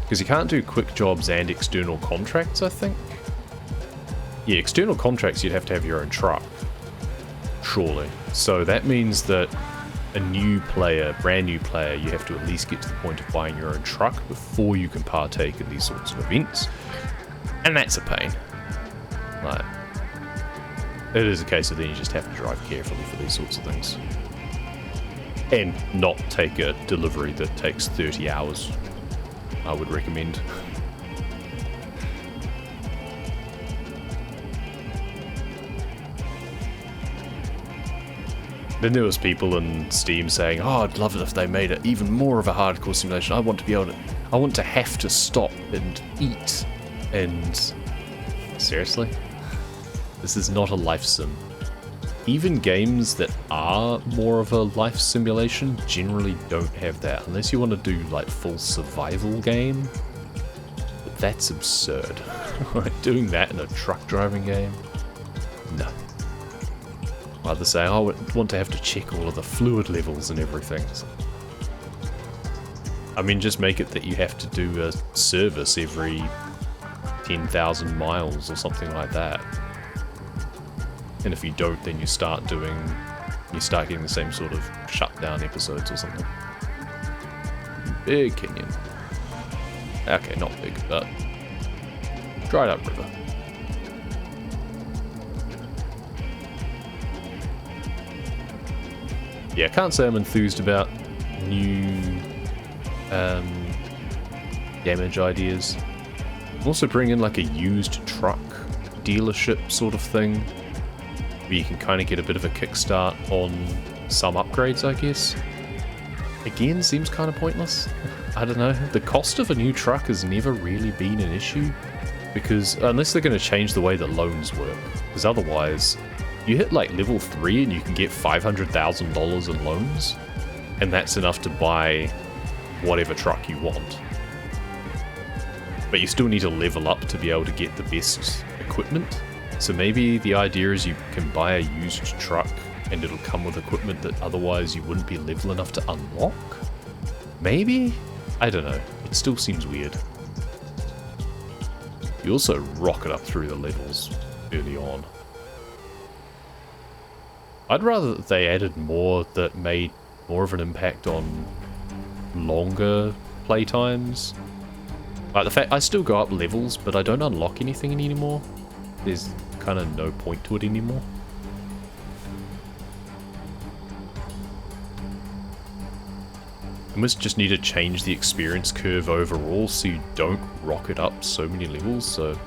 Because you can't do quick jobs and external contracts, I think. Yeah, external contracts you'd have to have your own truck. Surely. So that means that a new player, brand new player, you have to at least get to the point of buying your own truck before you can partake in these sorts of events. And that's a pain. Like, it is a case of then you just have to drive carefully for these sorts of things. And not take a delivery that takes 30 hours. I would recommend. Then there was people in Steam saying, oh, I'd love it if they made it even more of a hardcore simulation. I want to have to stop and eat. And seriously? This is not a life sim. Even games that are more of a life simulation generally don't have that, unless you want to do like full survival game. But that's absurd. Like doing that in a truck driving game? No. Either say, oh, I want to have to check all of the fluid levels and everything. I mean, just make it that you have to do a service every 10,000 miles or something like that. And if you don't, then you start getting the same sort of shutdown episodes or something. Big canyon. Okay, not big, but dried up river. Yeah, I can't say I'm enthused about new damage ideas. I'm also bringing in like a used truck dealership sort of thing, where you can kind of get a bit of a kickstart on some upgrades, I guess. Again, seems kind of pointless. I don't know. The cost of a new truck has never really been an issue, because unless they're going to change the way that loans work, because otherwise you hit like level 3 and you can get $500,000 in loans, and that's enough to buy whatever truck you want. But you still need to level up to be able to get the best equipment. So maybe the idea is you can buy a used truck and it'll come with equipment that otherwise you wouldn't be level enough to unlock? Maybe? I don't know. It still seems weird. You also rocket up through the levels early on. I'd rather that they added more that made more of an impact on longer playtimes. Like the fact I still go up levels, but I don't unlock anything anymore. There's kind of no point to it anymore. I must just need to change the experience curve overall so you don't rocket up so many levels. So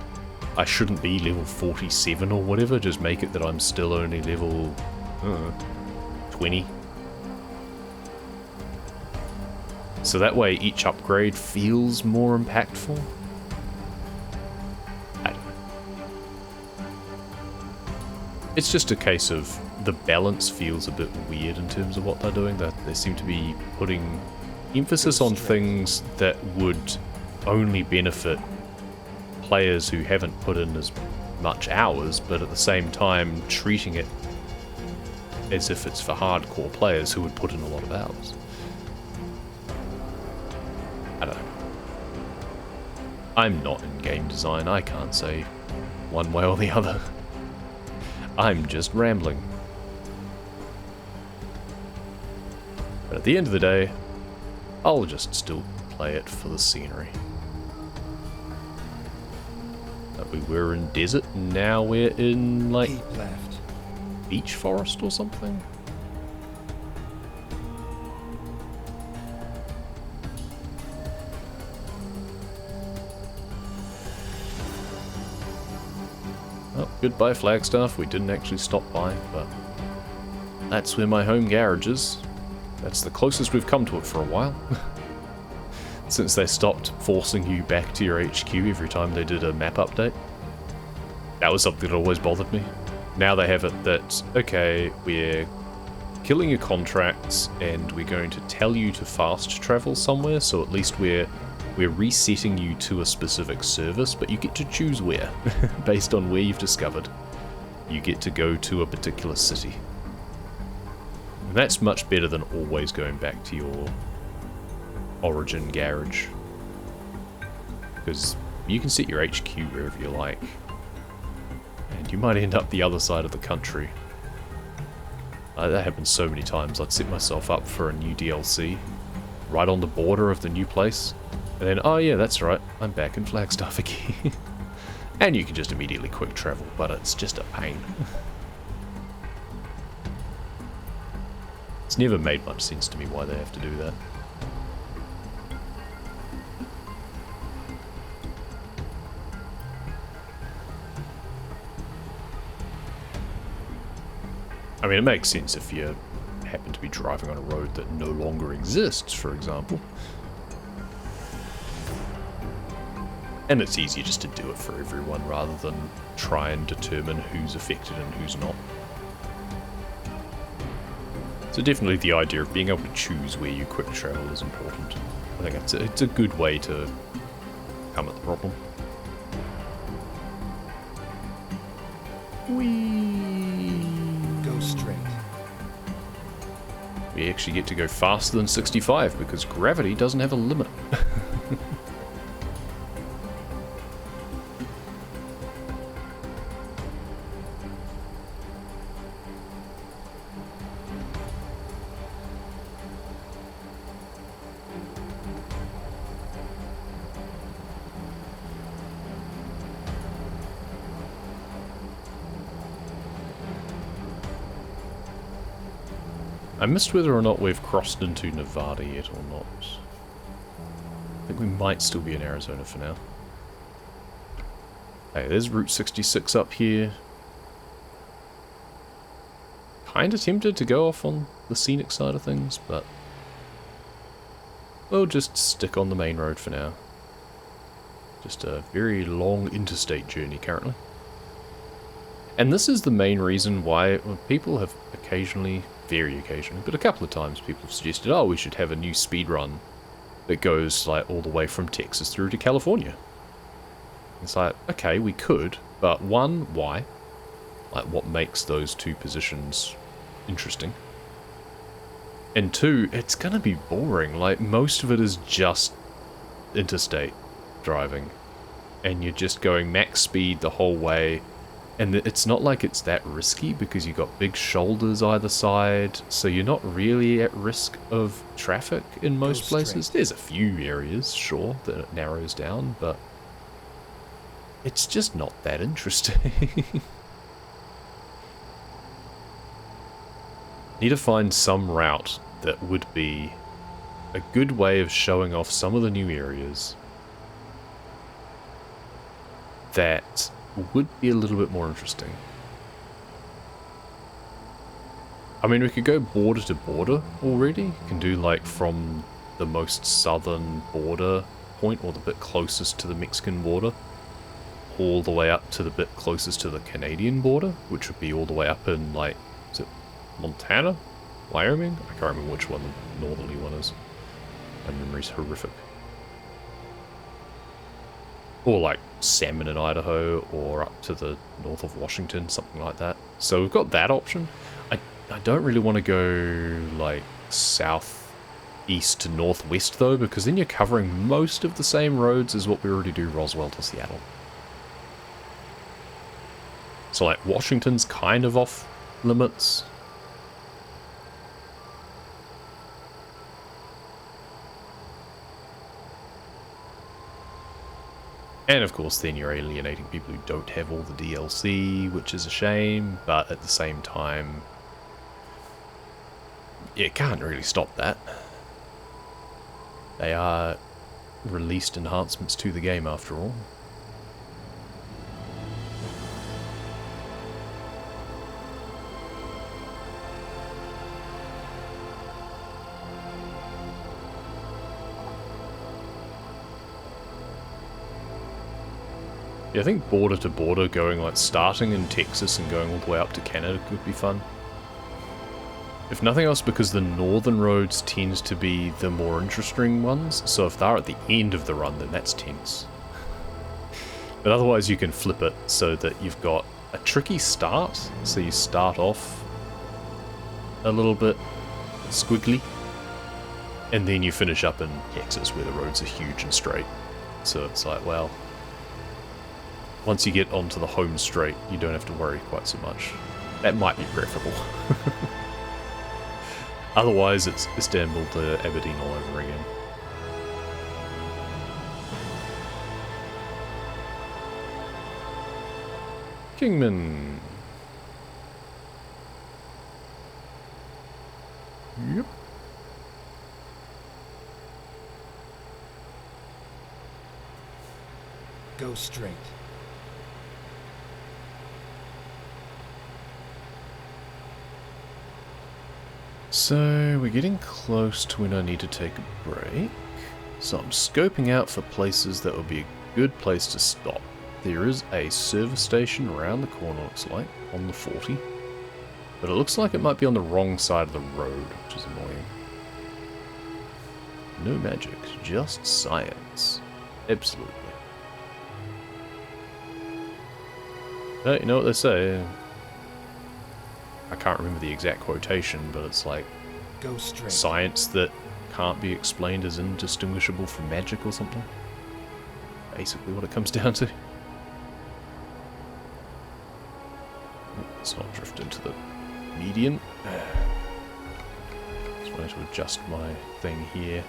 I shouldn't be level 47 or whatever, just make it that I'm still only level 20. So that way each upgrade feels more impactful. I don't know. It's just a case of the balance feels a bit weird in terms of what they're doing. They seem to be putting emphasis on things that would only benefit players who haven't put in as much hours, but at the same time treating it as if it's for hardcore players who would put in a lot of hours. I don't know. I'm not in game design, I can't say one way or the other. I'm just rambling. But at the end of the day, I'll just still play it for the scenery. But we were in desert, and now we're in, like, Keep left. beach forest or something? Oh, goodbye Flagstaff, we didn't actually stop by, but that's where my home garage is. That's the closest we've come to it for a while. Since they stopped forcing you back to your HQ every time they did a map update. That was something that always bothered me. Now they have it that, okay, we're killing your contracts and we're going to tell you to fast travel somewhere, so at least we're resetting you to a specific service, but you get to choose where, based on where you've discovered. You get to go to a particular city. And that's much better than always going back to your origin garage. Because you can set your HQ wherever you like. And you might end up the other side of the country. That happens so many times. I'd set myself up for a new DLC, right on the border of the new place. And then, oh yeah, that's right, I'm back in Flagstaff again. And you can just immediately quick travel, but it's just a pain. It's never made much sense to me why they have to do that. I mean, it makes sense if you happen to be driving on a road that no longer exists, for example. And it's easier just to do it for everyone rather than try and determine who's affected and who's not. So definitely the idea of being able to choose where you quick travel is important. I think it's a good way to come at the problem. Go straight. We actually get to go faster than 65 because gravity doesn't have a limit. I missed whether or not we've crossed into Nevada yet or not. I think we might still be in Arizona for now. Hey, there's Route 66 up here. Kinda tempted to go off on the scenic side of things, but we'll just stick on the main road for now. Just a very long interstate journey currently. And this is the main reason why people have occasionally, very occasionally, but a couple of times people have suggested, oh, we should have a new speedrun that goes like all the way from Texas through to California. It's like, okay, we could, but one, why? Like, what makes those two positions interesting? And two, it's gonna be boring. Like, most of it is just interstate driving. And you're just going max speed the whole way. And it's not like it's that risky because you've got big shoulders either side, so you're not really at risk of traffic in most places. There's a few areas, sure, that it narrows down, but it's just not that interesting. Need to find some route that would be a good way of showing off some of the new areas that would be a little bit more interesting. I mean, we could go border to border already. You can do like from the most southern border point, or the bit closest to the Mexican border, all the way up to the bit closest to the Canadian border, which would be all the way up in, like, is it Montana? Wyoming? I can't remember which one the northerly one is. My memory's horrific. Or like salmon in Idaho, or up to the north of Washington, something like that. So we've got that option. I don't really want to go like southeast to northwest though, because then you're covering most of the same roads as what we already do Roswell to Seattle. So like Washington's kind of off limits. And of course then you're alienating people who don't have all the DLC, which is a shame, but at the same time, you can't really stop that. They are released enhancements to the game after all. Yeah, I think border to border going like starting in Texas and going all the way up to Canada could be fun. If nothing else because the northern roads tends to be the more interesting ones, so if they're at the end of the run then that's tense. But otherwise you can flip it so that you've got a tricky start, so you start off a little bit squiggly, and then you finish up in Texas where the roads are huge and straight. So it's like, well, once you get onto the home straight, you don't have to worry quite so much. That might be preferable. Otherwise, it's Istanbul to Aberdeen all over again. Kingman. Yep. Go straight. So, we're getting close to when I need to take a break. So I'm scoping out for places that would be a good place to stop. There is a service station around the corner, looks like, on the 40. But it looks like it might be on the wrong side of the road, which is annoying. No magic, just science. Absolutely. You know what they say? I can't remember the exact quotation, but it's like, go straight. Science that can't be explained as indistinguishable from magic or something. Basically what it comes down to. Let's not drift into the median. Just wanted to adjust my thing here.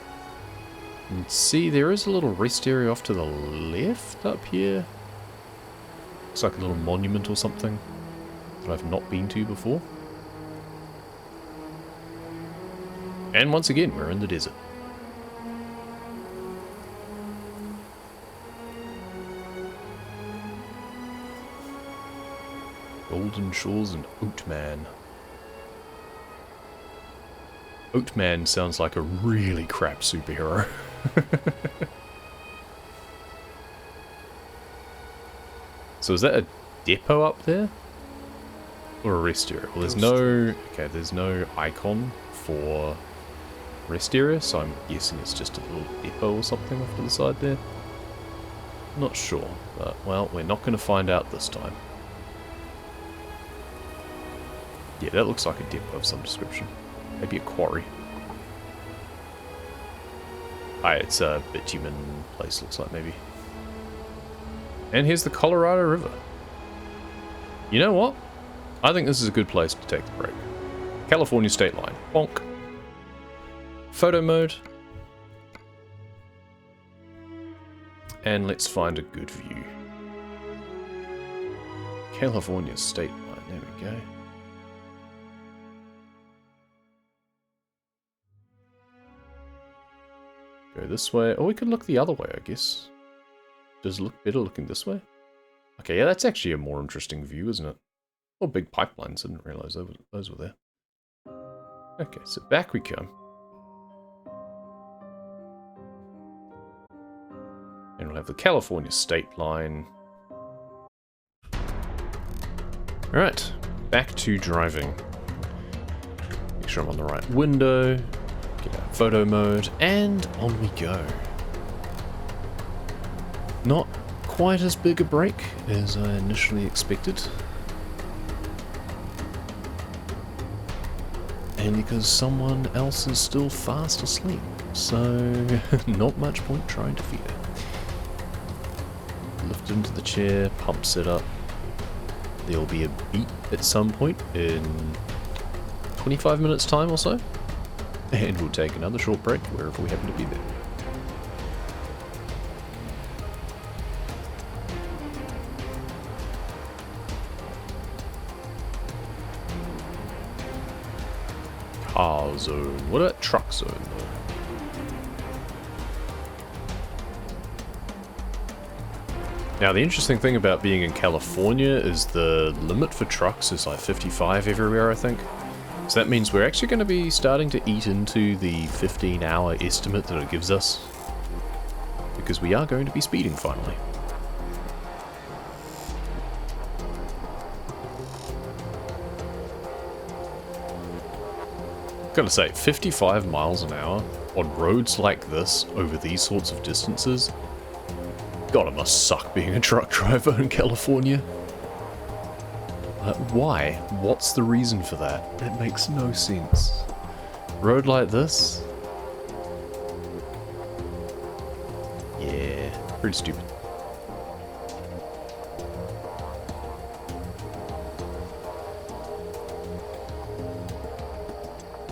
And see, there is a little rest area off to the left up here. Looks like a little monument or something that I've not been to before. And once again, we're in the desert. Golden Shores and Oatman. Oatman sounds like a really crap superhero. So is that a depot up there? Or a rest area? Well, there's no... Okay, there's no icon for rest area, so I'm guessing it's just a little depot or something off to the side there. Not sure, but, well, we're not going to find out this time. Yeah, that looks like a depot of some description. Maybe a quarry. Ah, it's a bitumen place, looks like, maybe. And here's the Colorado River. You know what? I think this is a good place to take the break. California state line. Bonk. Photo mode. And let's find a good view. California state line. There we go. Go this way. Or we could look the other way, I guess. Does it look better looking this way? Okay, yeah, that's actually a more interesting view, isn't it? Oh, big pipelines. I didn't realize those were there. Okay, so back we come. And we'll have the California state line. Alright, back to driving. Make sure I'm on the right window. Get out photo mode, and on we go. Not quite as big a break as I initially expected. And because someone else is still fast asleep, so not much point trying to feed her. Lift into the chair, pumps it up. There'll be a beat at some point in 25 minutes time or so. And we'll take another short break wherever we happen to be there. Car zone. What about truck zone though? Now the interesting thing about being in California is the limit for trucks is like 55 everywhere, I think. So that means we're actually going to be starting to eat into the 15-hour estimate that it gives us. Because we are going to be speeding finally. Gotta say, 55 miles an hour on roads like this over these sorts of distances, God, it must suck being a truck driver in California. Why? What's the reason for that? That makes no sense. Road like this? Yeah, pretty stupid.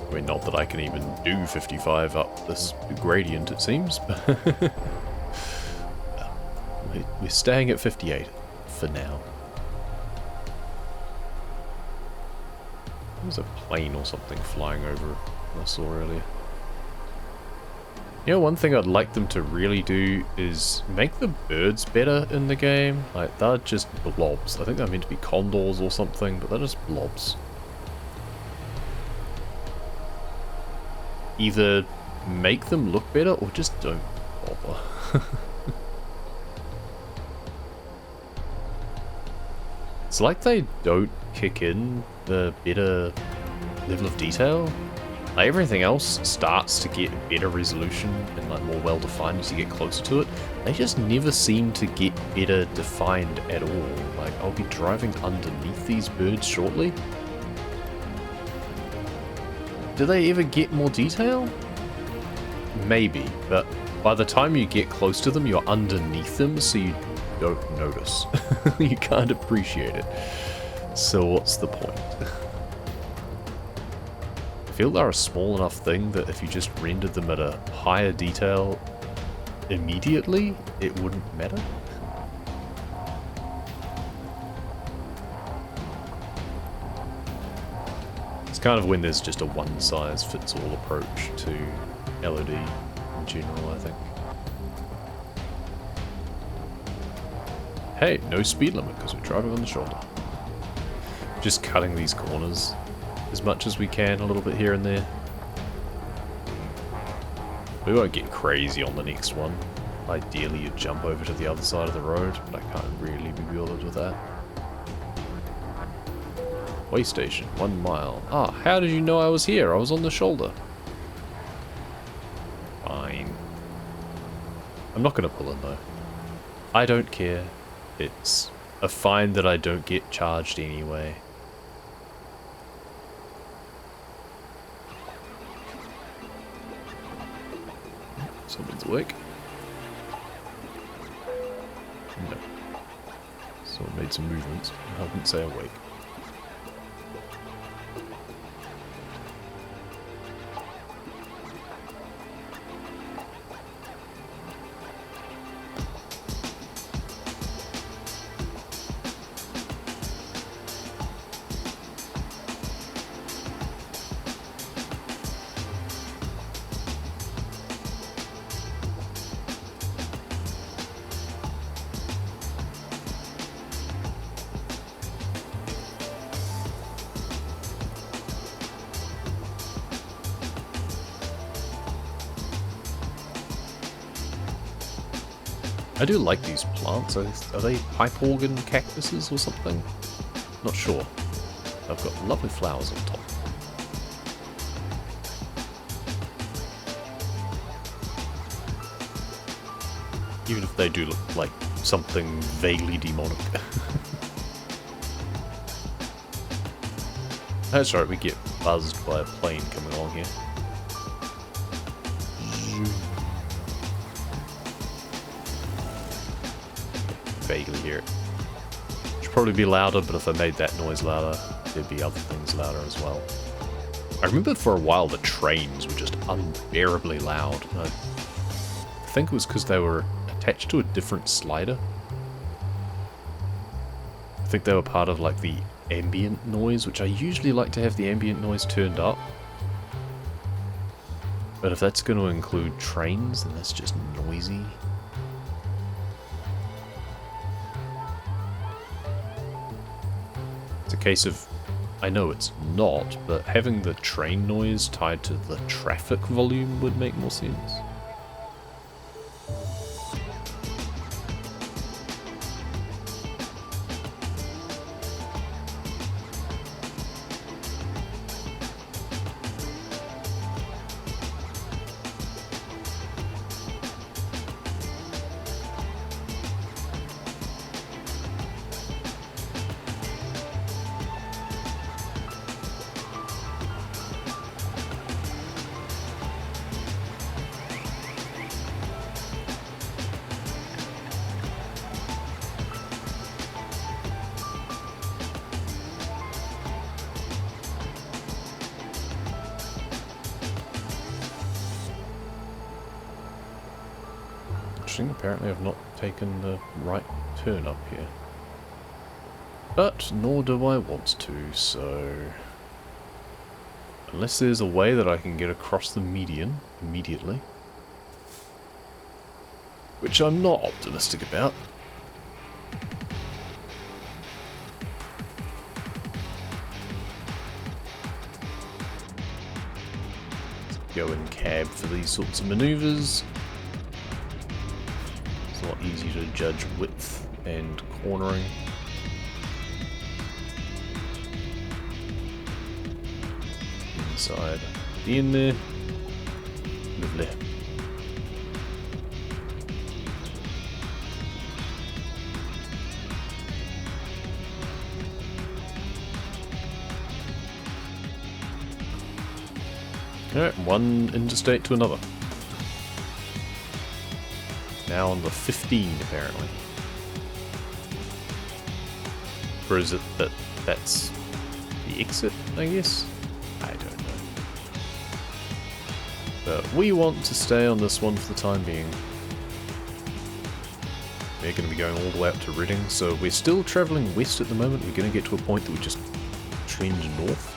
I mean, not that I can even do 55 up this gradient, it seems, but we're staying at 58 for now. There's a plane or something flying over I saw earlier. You know, one thing I'd like them to really do is make the birds better in the game. Like, they're just blobs. I think they're meant to be condors or something, but they're just blobs. Either make them look better or just don't bother. It's like they don't kick in the better level of detail. Like everything else starts to get better resolution and like more well defined as you get closer to it. They just never seem to get better defined at all. Like I'll be driving underneath these birds shortly. Do they ever get more detail? Maybe, but by the time you get close to them, you're underneath them, so you don't notice. You can't appreciate it. So what's the point? I feel they're a small enough thing that if you just rendered them at a higher detail immediately, it wouldn't matter. It's kind of when there's just a one-size-fits-all approach to LOD in general, I think. Hey, no speed limit because we're driving on the shoulder. Just cutting these corners as much as we can, a little bit here and there. We won't get crazy on the next one. Ideally you'd jump over to the other side of the road, but I can't really be bothered with that. Way station, 1 mile. Ah, how did you know I was here? I was on the shoulder. Fine. I'm not going to pull in though. I don't care. It's a fine that I don't get charged anyway. Someone's awake. No. Someone made some movements. I wouldn't say awake. I do like these plants. Are they pipe organ cactuses or something? Not sure. I've got lovely flowers on top. Even if they do look like something vaguely demonic. That's right, we get buzzed by a plane coming along here. Vaguely hear it. Should probably be louder, but if I made that noise louder, there'd be other things louder as well. I remember for a while the trains were just unbearably loud. I think it was because they were attached to a different slider. I think they were part of like the ambient noise, which I usually like to have the ambient noise turned up. But if that's going to include trains, then that's just noisy. It's a case of, I know it's not, but having the train noise tied to the traffic volume would make more sense. Apparently I've not taken the right turn up here. But nor do I want to, so... Unless there's a way that I can get across the median immediately. Which I'm not optimistic about. Let's go in cab for these sorts of maneuvers. It's a lot easier to judge width and cornering. Inside. In there. Lovely. Alright, one interstate to another. Now on the 15, apparently. Or is it that that's the exit, I guess? I don't know. But we want to stay on this one for the time being. We're going to be going all the way up to Reading, so we're still travelling west at the moment. We're going to get to a point that we just trend north.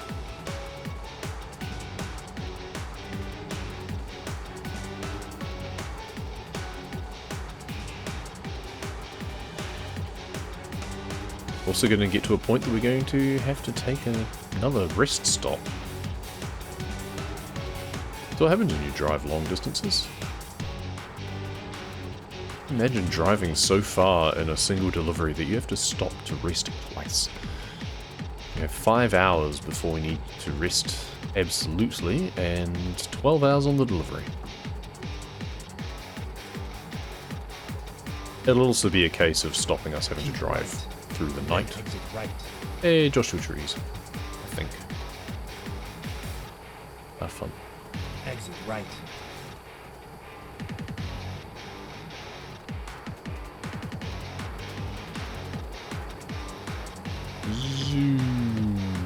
Also going to get to a point that we're going to have to take another rest stop. So what happens when you drive long distances? Imagine driving so far in a single delivery that you have to stop to rest twice. We have 5 hours before we need to rest absolutely, and 12 hours on the delivery. It'll also be a case of stopping us having to drive through the night. Hey, Joshua Trees, I think. Have fun. Exit right. Zoom.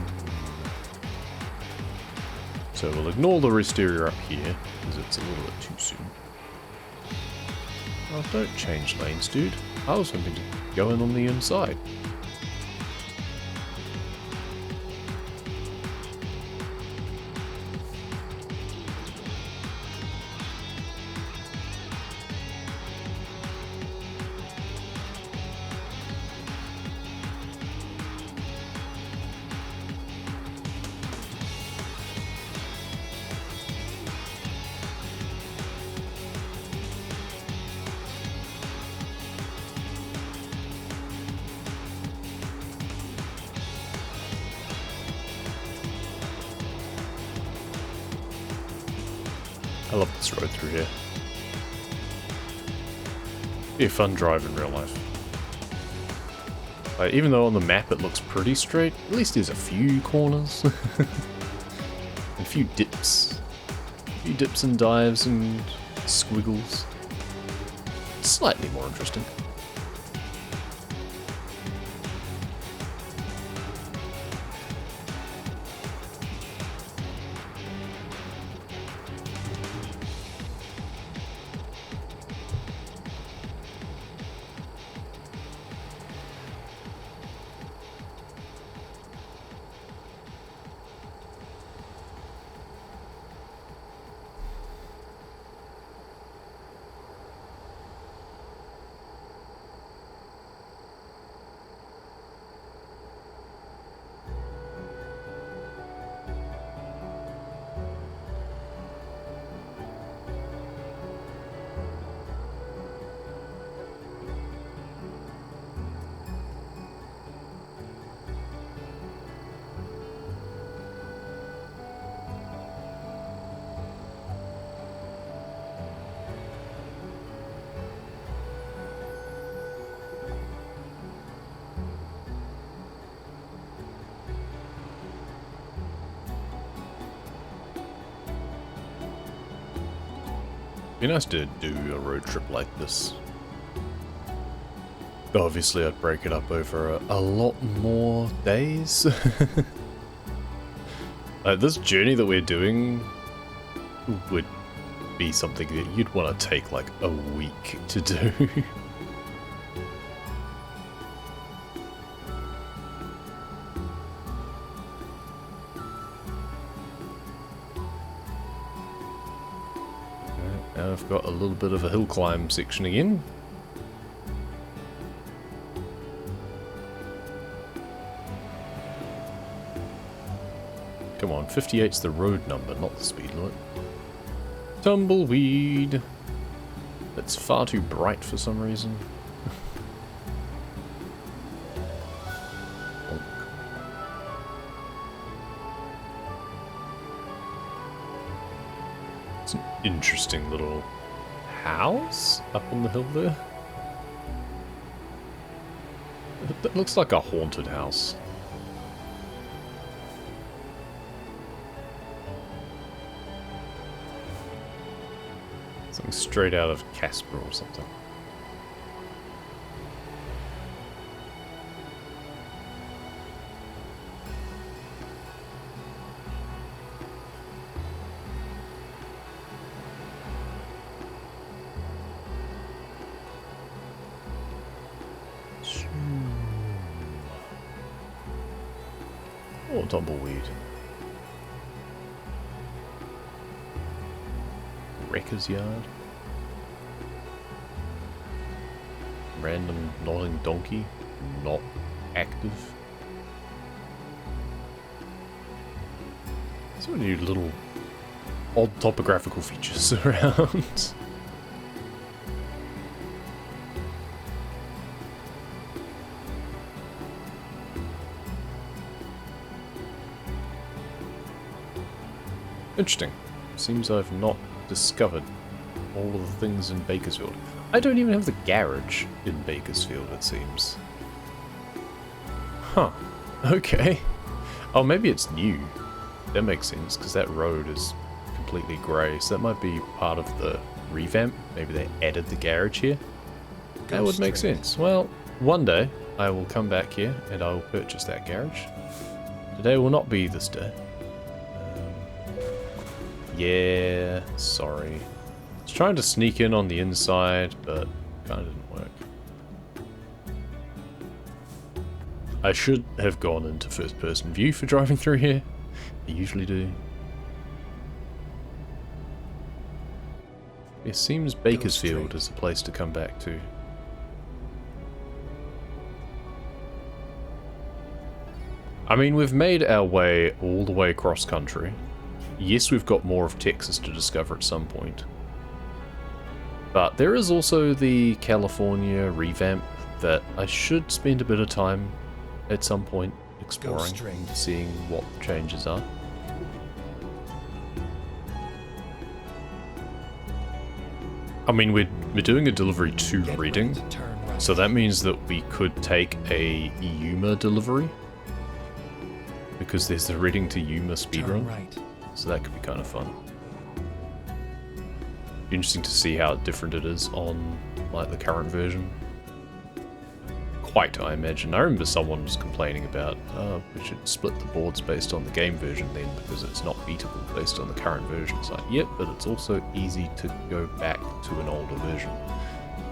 So we'll ignore the rest area up here, because it's a little bit too soon. Oh, don't change lanes, dude. I was hoping to go in on the inside. I love this road through here. Be a fun drive in real life. Even though on the map it looks pretty straight, at least there's a few corners. A few dips. A few dips and dives and squiggles. Slightly more interesting. Be nice to do a road trip like this. Obviously, I'd break it up over a lot more days. This journey that we're doing would be something that you'd want to take like a week to do. Now I've got a little bit of a hill climb section again. Come on, 58's the road number, not the speed limit. Tumbleweed. It's far too bright for some reason. It's an interesting little house up on the hill there. That looks like a haunted house. Something straight out of Casper or something. Oh, tumbleweed. Wrecker's yard. Random nodding donkey. Not active. So many little odd topographical features around. Interesting. Seems I've not discovered all of the things in Bakersfield. I don't even have the garage in Bakersfield, it seems. Huh. Okay. Oh, maybe it's new. That makes sense, because that road is completely grey, so that might be part of the revamp. Maybe they added the garage here. That would make sense. Well, one day I will come back here and I will purchase that garage. Today will not be this day. Yeah, sorry. I was trying to sneak in on the inside, but kind of didn't work. I should have gone into first person view for driving through here. I usually do. It seems Bakersfield is the place to come back to. I mean, we've made our way all the way across country. Yes, we've got more of Texas to discover at some point. But there is also the California revamp that I should spend a bit of time at some point exploring and seeing what the changes are. I mean, we're doing a delivery to Get ready Reading, to turn right. so that means that we could take a Yuma delivery. Because there's the Reading to Yuma Turn speedrun, right. so that could be kind of fun. Interesting to see how different it is on, like, the current version. Quite, I imagine. I remember someone was complaining about, we should split the boards based on the game version then, because it's not beatable based on the current version. It's like, yep, but it's also easy to go back to an older version.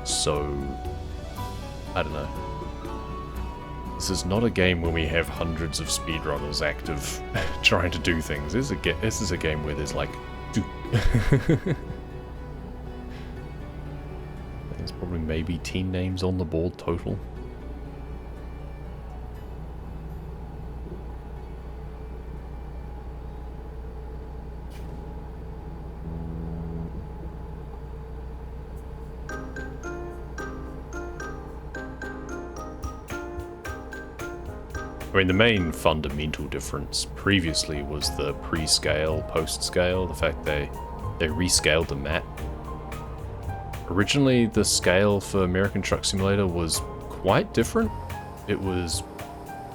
So, I don't know. This is not a game where we have hundreds of speedrunners active trying to do things. This is a game where there's like two. There's probably maybe 10 names on the board total. I mean, the main fundamental difference previously was the pre-scale, post-scale, the fact they rescaled the map. Originally, the scale for American Truck Simulator was quite different. It was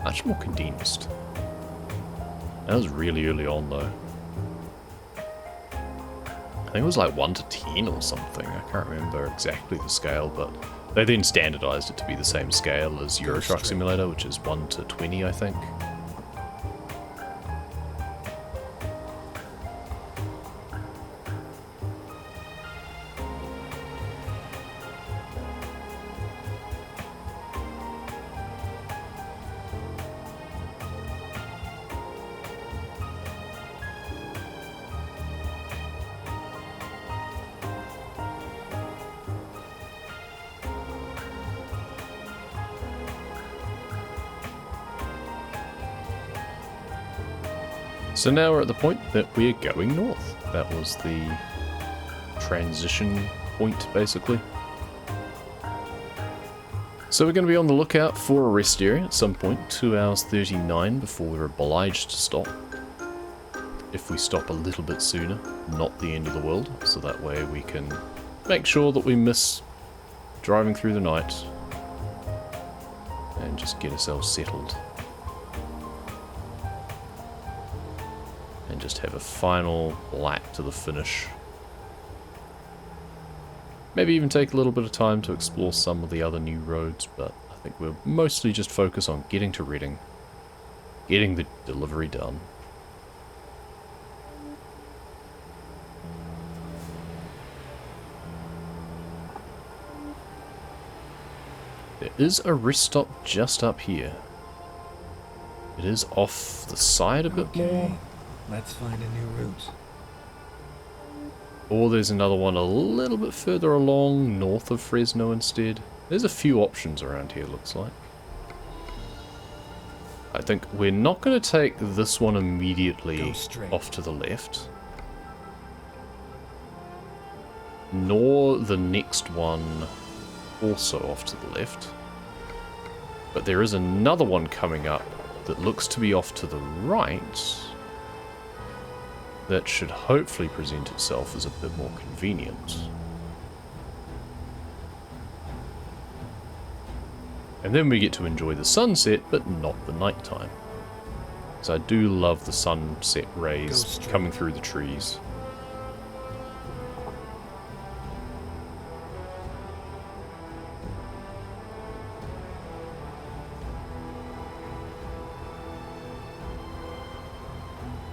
much more condensed. That was really early on, though. I think it was like 1 to 10 or something. I can't remember exactly the scale, but they then standardized it to be the same scale as Euro Truck Simulator, which is 1 to 20, I think. So now we're at the point that we're going north. That was the transition point, basically. So we're going to be on the lookout for a rest area at some point, 2 hours 39 before we're obliged to stop. If we stop a little bit sooner, not the end of the world, so that way we can make sure that we miss driving through the night and just get ourselves settled. And just have a final lap to the finish. Maybe even take a little bit of time to explore some of the other new roads, but I think we'll mostly just focus on getting to Reading, getting the delivery done. There is a rest stop just up here. It is off the side a bit more. Let's find a new route. Or there's another one a little bit further along, north of Fresno instead. There's a few options around here, looks like. I think we're not going to take this one immediately off to the left. Nor the next one also off to the left. But there is another one coming up that looks to be off to the right. That should hopefully present itself as a bit more convenient. And then we get to enjoy the sunset, but not the nighttime. So I do love the sunset rays coming through the trees.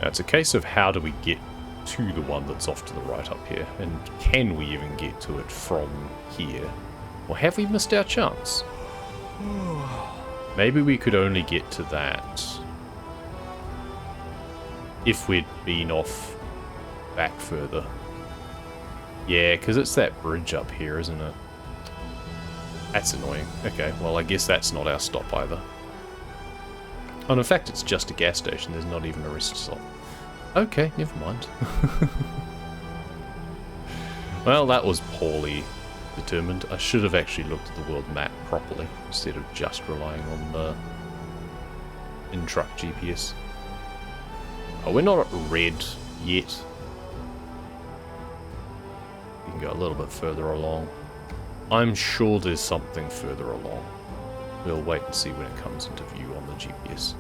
Now it's a case of how do we get to the one that's off to the right up here, and can we even get to it from here? Or have we missed our chance? Maybe we could only get to that if we'd been off back further. Yeah, because it's that bridge up here, isn't it? That's annoying. Okay, well I guess that's not our stop either. And in fact it's just a gas station, there's not even a rest stop. Okay, never mind. Well, that was poorly determined. I should have actually looked at the world map properly, instead of just relying on the in-truck GPS. Oh, we're not at red yet. We can go a little bit further along. I'm sure there's something further along. We'll wait and see when it comes into view on the GPS.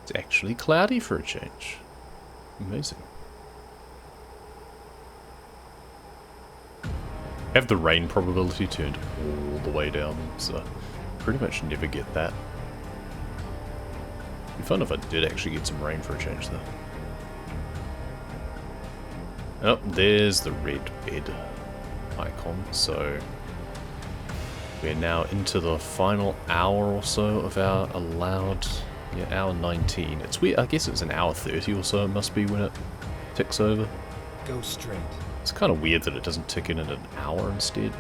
It's actually cloudy for a change. Amazing. Have the rain probability turned all the way down, so pretty much never get that. It'd be fun if I did actually get some rain for a change though. Oh, there's the red bed icon, so we're now into the final hour or so of our allowed... Yeah, hour 19. It's weird. I guess it's an hour 30 or so it must be when it ticks over. Go straight. It's kind of weird that it doesn't tick in at an hour instead.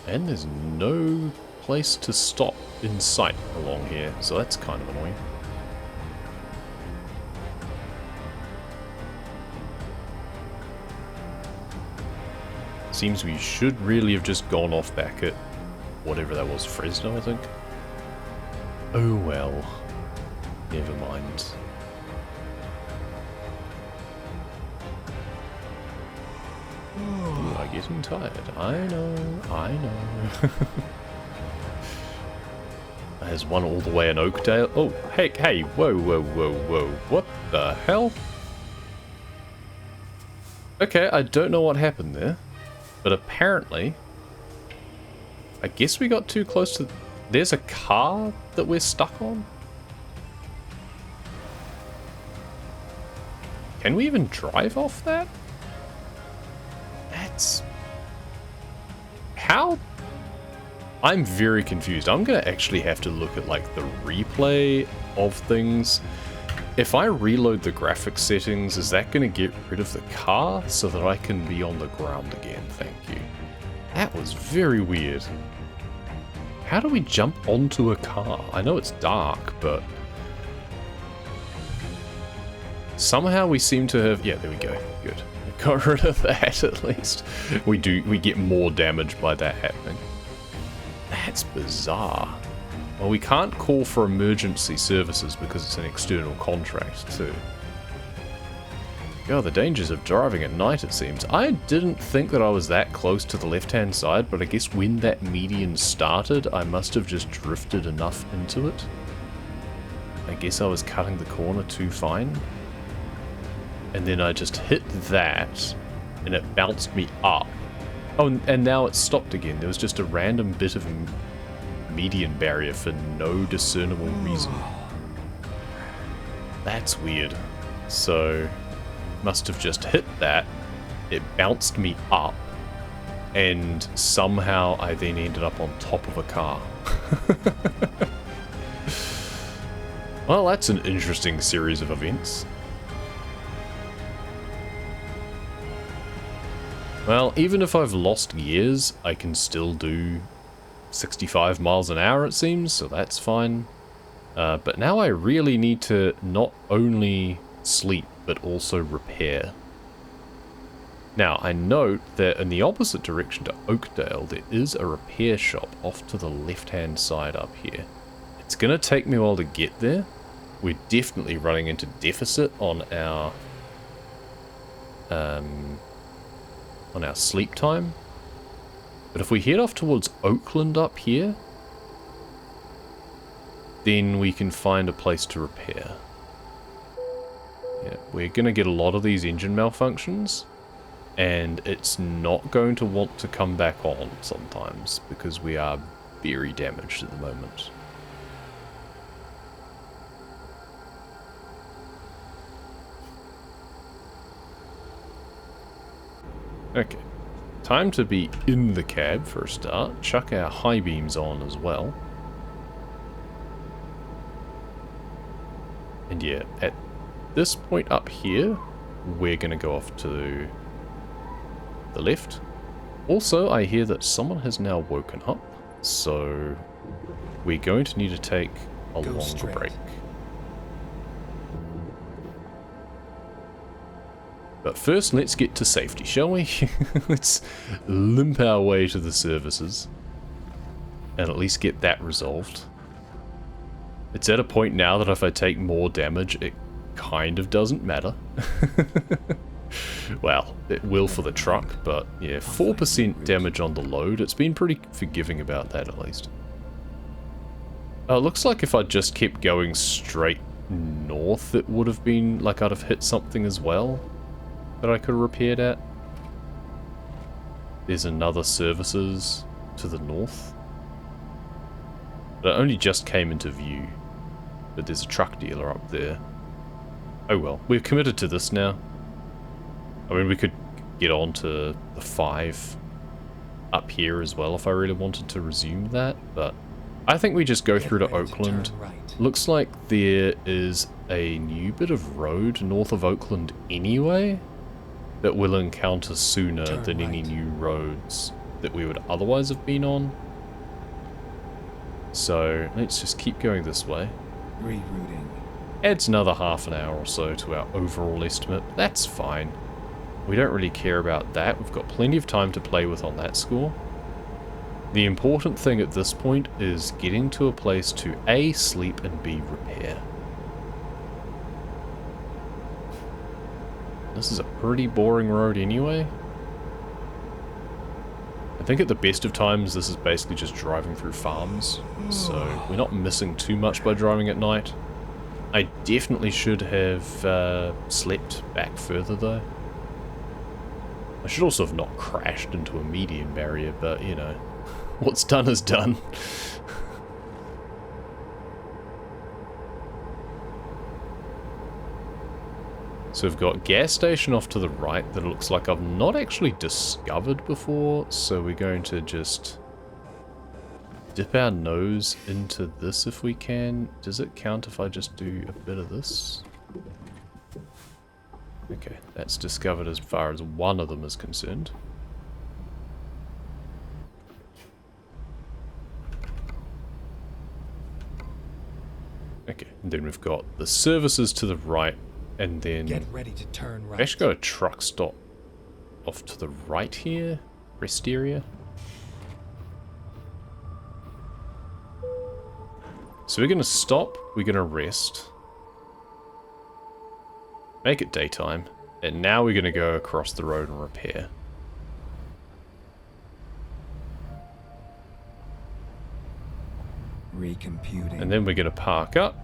And there's no place to stop in sight along here, so that's kind of annoying. Seems we should really have just gone off back at whatever that was, Fresno, I think. Oh well. Never mind. Ooh, I'm getting tired. I know, I know. There's one all the way in Oakdale. Oh, hey, whoa, whoa. What the hell? Okay, I don't know what happened there. But apparently, I guess we got too close to... There's a car that we're stuck on? Can we even drive off that? That's... How? I'm very confused. I'm going to actually have to look at, like, the replay of things. If I reload the graphics settings, is that going to get rid of the car so that I can be on the ground again? Thank you. That was very weird. How do we jump onto a car? I know it's dark, but... somehow we seem to have... Yeah, there we go. Good. Got rid of that at least. We get more damage by that happening. That's bizarre. Well, we can't call for emergency services because it's an external contract, too. God, the dangers of driving at night, it seems. I didn't think that I was that close to the left-hand side, but I guess when that median started, I must have just drifted enough into it. I guess I was cutting the corner too fine. And then I just hit that, and it bounced me up. Oh, and now it's stopped again. There was just a random bit of median barrier for no discernible reason. That's weird. So, must have just hit that, it bounced me up, and somehow I then ended up on top of a car. Well, that's an interesting series of events. Well, even if I've lost gears, I can still do 65 miles an hour, it seems, so that's fine. But now I really need to not only sleep, but also repair. Now, I note that in the opposite direction to Oakdale, there is a repair shop off to the left-hand side up here. It's going to take me a while to get there. We're definitely running into deficit on our sleep time. But if we head off towards Oakland up here, then we can find a place to repair. Yeah, we're going to get a lot of these engine malfunctions, and it's not going to want to come back on sometimes because we are very damaged at the moment. Okay. Time to be in the cab for a start. Chuck our high beams on as well. And yeah, at this point up here, we're going to go off to the left. Also, I hear that someone has now woken up, so we're going to need to take a longer break. But first, let's get to safety, shall we? Let's limp our way to the services and at least get that resolved. It's at a point now that if I take more damage, it kind of doesn't matter. Well, it will for the truck, but yeah, 4% damage on the load. It's been pretty forgiving about that, at least. It looks like if I just kept going straight north, it would have been like I'd have hit something as well that I could have repaired at. There's another services to the north. But it only just came into view. But there's a truck dealer up there. Oh well, we're committed to this now. I mean, we could get on to the 5 up here as well if I really wanted to resume that, but I think we just go through to Oakland. Looks like there is a new bit of road north of Oakland anyway that we'll encounter sooner than any new roads that we would otherwise have been on. So let's just keep going this way. Rerouting. Adds another half an hour or so to our overall estimate. That's fine. We don't really care about that. We've got plenty of time to play with on that score. The important thing at this point is getting to a place to A, sleep, and B, repair. This is a pretty boring road anyway. I think at the best of times this is basically just driving through farms, so we're not missing too much by driving at night. I definitely should have slept back further though. I should also have not crashed into a median barrier, but you know, what's done is done. So we've got gas station off to the right that it looks like I've not actually discovered before, so we're going to just dip our nose into this if we can. Does it count if I just do a bit of this? Okay, that's discovered as far as one of them is concerned. Okay, and then we've got the services to the right, and then get ready to turn right. I've actually got a truck stop off to the right here, rest area. So we're going to stop, we're going to rest, make it daytime, and now we're going to go across the road and repair. Recomputing. And then we're going to park up.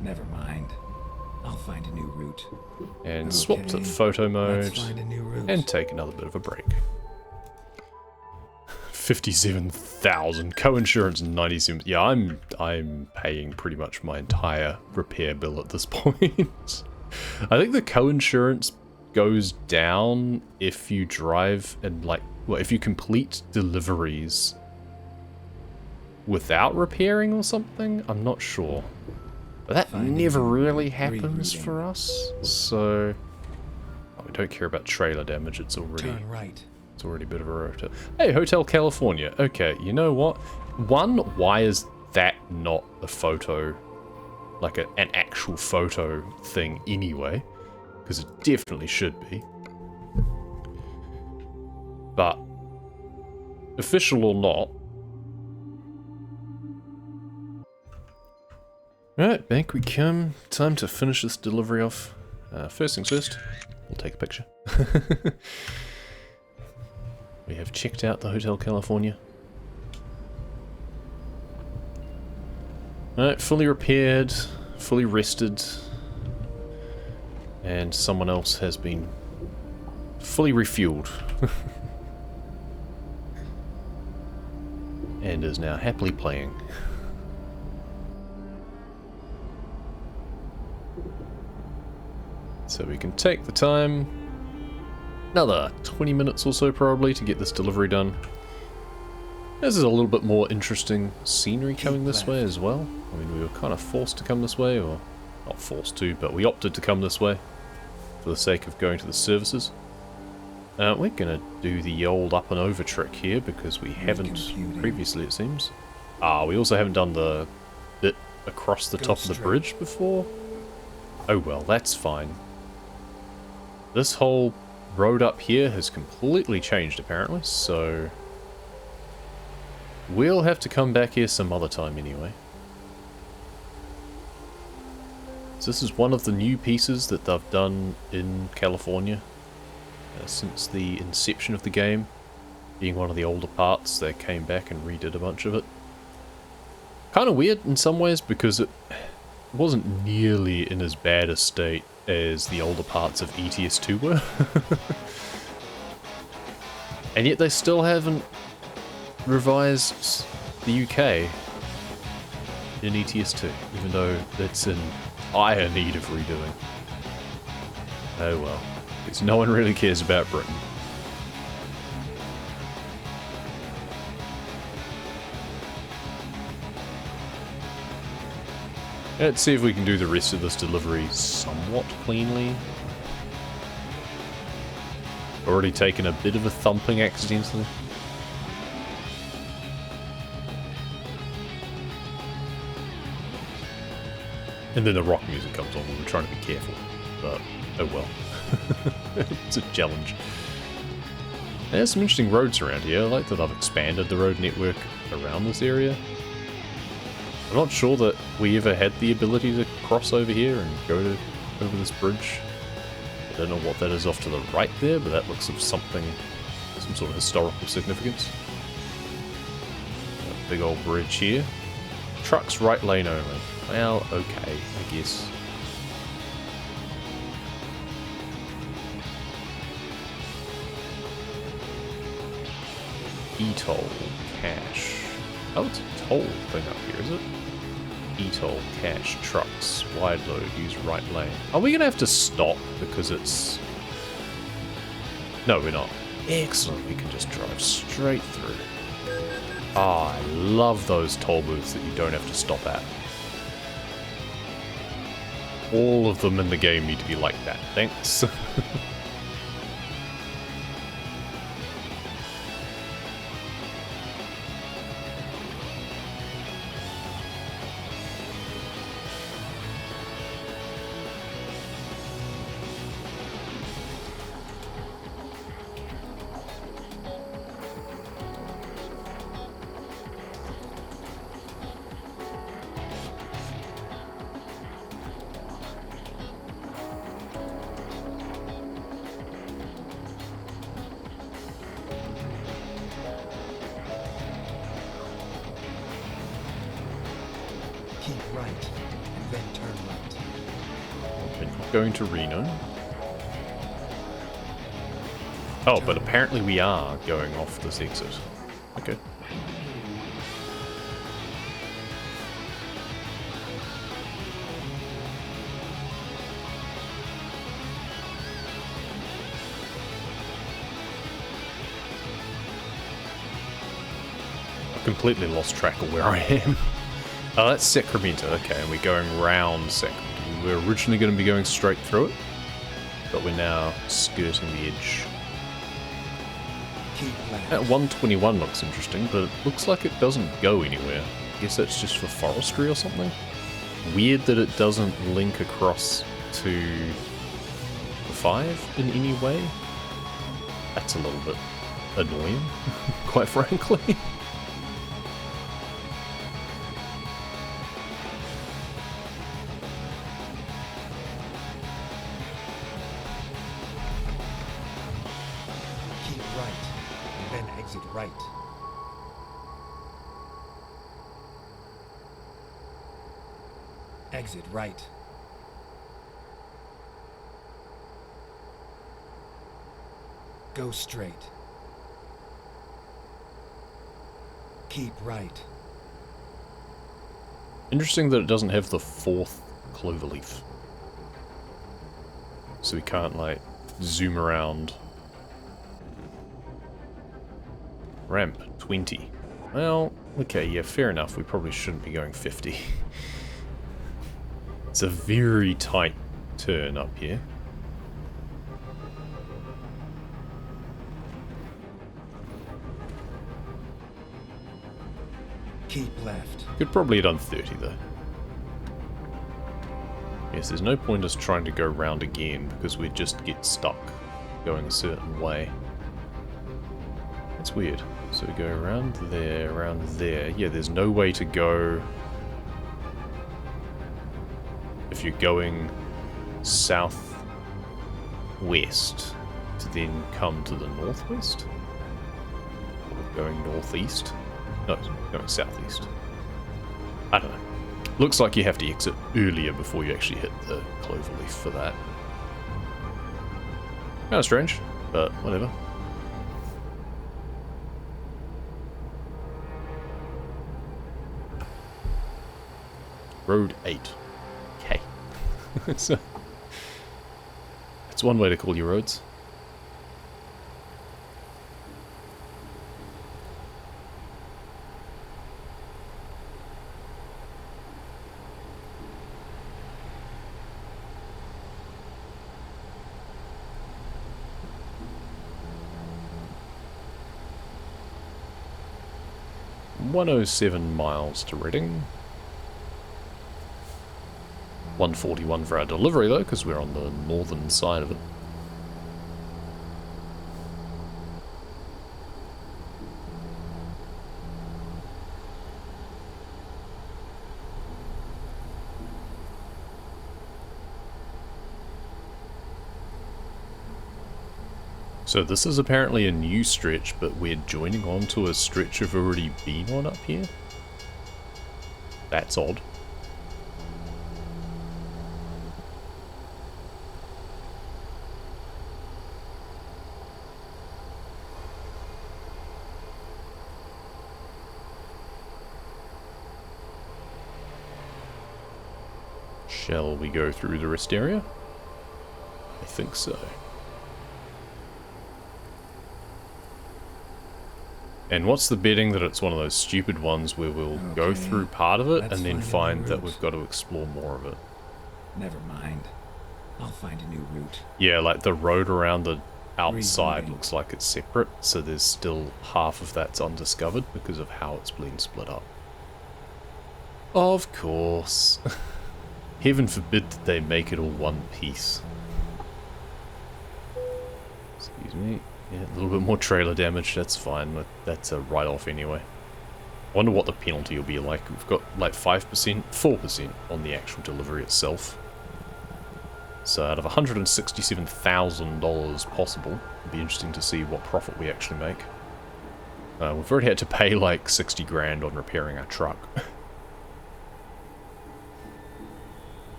Never mind. I'll find a new route. And swap to photo mode. Let's find a new route. And take another bit of a break. 57,000 co-insurance, 97. Yeah, I'm paying pretty much my entire repair bill at this point. I think the co-insurance goes down if you drive and if you complete deliveries without repairing or something. I'm not sure. But that never really happens for us. So we don't care about trailer damage. It's already turn right. It's already a bit of a rotor. Hey, Hotel California. Okay, you know what? One, why is that not a photo, like an actual photo thing anyway? Because it definitely should be. But, official or not. Right, back we come. Time to finish this delivery off. First things first, we'll take a picture. We have checked out the Hotel California. Alright, fully repaired, fully rested, and someone else has been fully refueled. And is now happily playing. So we can take the time, Another 20 minutes or so probably to get this delivery done. This is a little bit more interesting scenery coming this way as well. I mean, we were kind of forced to come this way, or not forced to, but we opted to come this way for the sake of going to the services. We're gonna do the old up and over trick here because we haven't previously, it seems. We also haven't done the bit across the top of the bridge before. Oh well, that's fine. This whole road up here has completely changed apparently, so we'll have to come back here some other time anyway. So this is one of the new pieces that they've done in California since the inception of the game. Being one of the older parts, they came back and redid a bunch of it. Kind of weird in some ways because it wasn't nearly in as bad a state as the older parts of ETS2 were. And yet they still haven't revised the UK in ETS2, even though it's in dire need of redoing. Oh well, because no one really cares about Britain. Let's see if we can do the rest of this delivery somewhat cleanly. Already taken a bit of a thumping accidentally. And then the rock music comes on. We were trying to be careful, but oh well. It's a challenge. There's some interesting roads around here. I like that I've expanded the road network around this area. I'm not sure that we ever had the ability to cross over here and go over this bridge. I don't know what that is off to the right there, but that looks of something, some sort of historical significance. A big old bridge here. Trucks right lane only. Well, okay, I guess. E-toll cash. Oh, it's a toll thing up here, is it? E-toll cash trucks wide load use right lane. Are we gonna have to stop because it's? No, we're not. Excellent. We can just drive straight through. I love those toll booths that you don't have to stop at. All of them in the game need to be like that. Thanks. Keep right, and then turn right. We're not going to Reno. Oh, but apparently we are going off this exit. Okay. I completely lost track of where I am. Oh, that's Sacramento. Okay, and we're going round Sacramento. We were originally going to be going straight through it, but we're now skirting the edge. That 121 looks interesting, but it looks like it doesn't go anywhere. I guess that's just for forestry or something. Weird that it doesn't link across to the 5 in any way. That's a little bit annoying, quite frankly. Right. Exit right. Go straight. Keep right. Interesting that it doesn't have the 4th cloverleaf. So we can't, like, zoom around ramp, 20. Well, okay, yeah, fair enough. We probably shouldn't be going 50. It's a very tight turn up here. Keep left. Could probably have done 30 though. Yes, there's no point us trying to go round again because we'd just get stuck going a certain way. That's weird. So we go around there. Yeah, there's no way to go if you're going southwest to then come to the northwest? Or going northeast? No, going southeast. I don't know. Looks like you have to exit earlier before you actually hit the cloverleaf for that. Kind of strange, but whatever. Road 8. Okay. So, that's one way to call your roads. $107 miles to Reading. 141 for our delivery though, because we're on the northern side of it. So this is apparently a new stretch, but we're joining on to a stretch we've already been on up here. That's odd. Shall we go through the rest area? I think so. And what's the betting that it's one of those stupid ones where we'll go through part of it and then find that we've got to explore more of it? Never mind. I'll find a new route. Yeah, like the road around the outside looks like it's separate, so there's still half of that's undiscovered because of how it's been split up. Of course. Heaven forbid that they make it all one piece. Excuse me. Yeah, a little bit more trailer damage, that's fine. That's a write-off anyway. I wonder what the penalty will be like. We've got like 5%, 4% on the actual delivery itself. So out of $167,000 possible, it'd be interesting to see what profit we actually make. We've already had to pay like 60 grand on repairing our truck.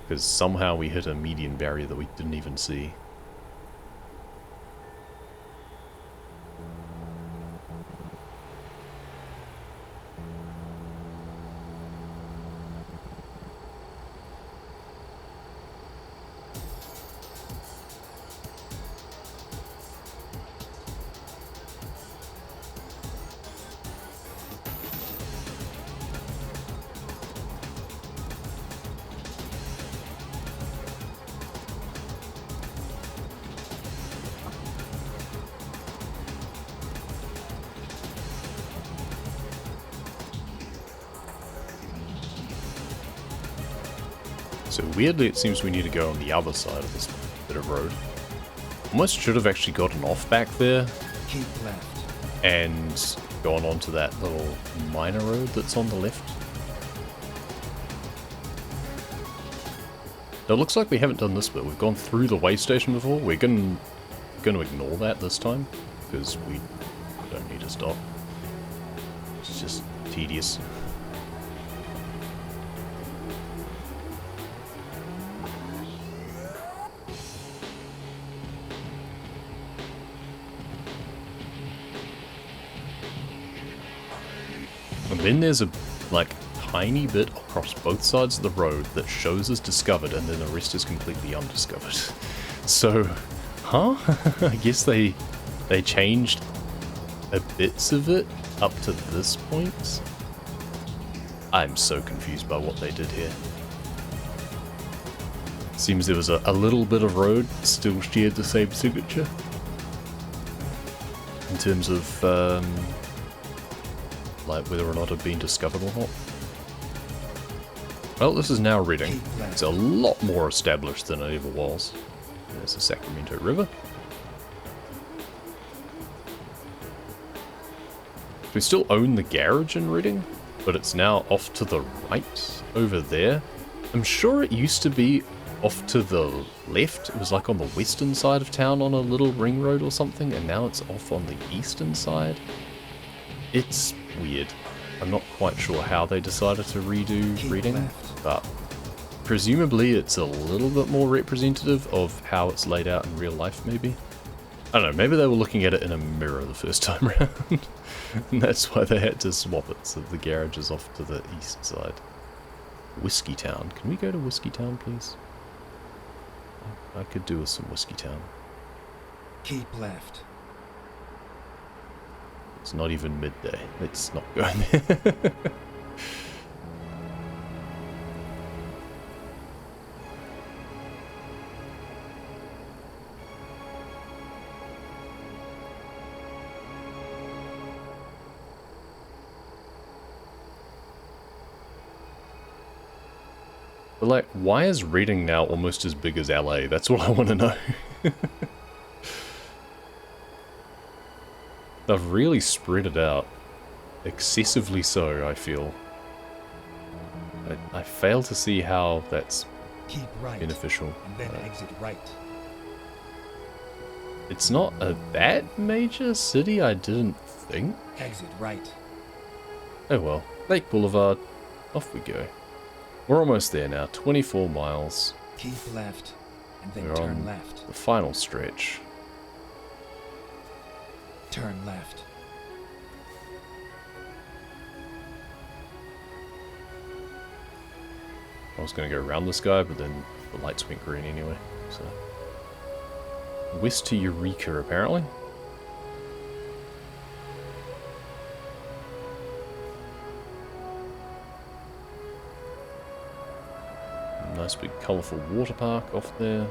Because somehow we hit a median barrier that we didn't even see. So weirdly it seems we need to go on the other side of this bit of road. Almost should have actually gotten off back there. Keep left. And gone onto that little minor road that's on the left. It looks like we haven't done this bit. We've gone through the way station before. We're going to ignore that this time because we don't need to stop. It's just tedious. And then there's a, like, tiny bit across both sides of the road that shows as discovered, and then the rest is completely undiscovered. So, huh? I guess they changed bits of it up to this point. I'm so confused by what they did here. Seems there was a little bit of road still shared the same signature. In terms of, like whether or not it had been discovered or not. Well, this is now Reading. It's a lot more established than it ever was. There's the Sacramento River. We still own the garage in Reading, but it's now off to the right over there. I'm sure it used to be off to the left. It was like on the western side of town on a little ring road or something, and now it's off on the eastern side. It's weird. I'm not quite sure how they decided to redo Reading, but presumably it's a little bit more representative of how it's laid out in real life, maybe. I don't know, maybe they were looking at it in a mirror the first time around, and that's why they had to swap it, so the garage is off to the east side. Whiskey Town. Can we go to Whiskey Town, please? I could do with some Whiskey Town. Keep left. It's not even midday. Let's not go in there. But like, why is Reading now almost as big as LA? That's what I want to know. They've really spread it out. Excessively so, I feel. I fail to see how that's Keep right, beneficial. and then exit right. It's not that major city, I didn't think. Exit right. Oh well. Lake Boulevard. Off we go. We're almost there now. 24 miles. Keep left, and then We're turn on left. the final stretch. Turn left. I was going to go around this guy, but then the lights went green anyway. So west to Eureka, apparently. Nice big colourful water park off there.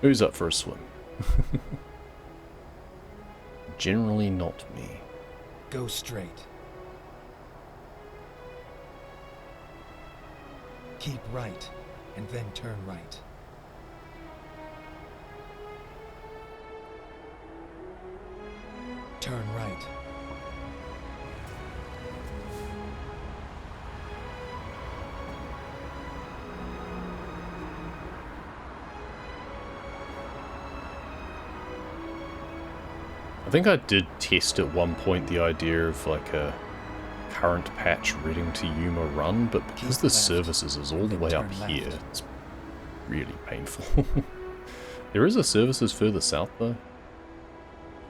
Who's up for a swim? Generally not me. Go straight. Keep right, and then turn right. Turn right. I think I did test at one point the idea of like a current patch Reading to Yuma run, but because the services is all the way up here, it's really painful. There is a services further south though.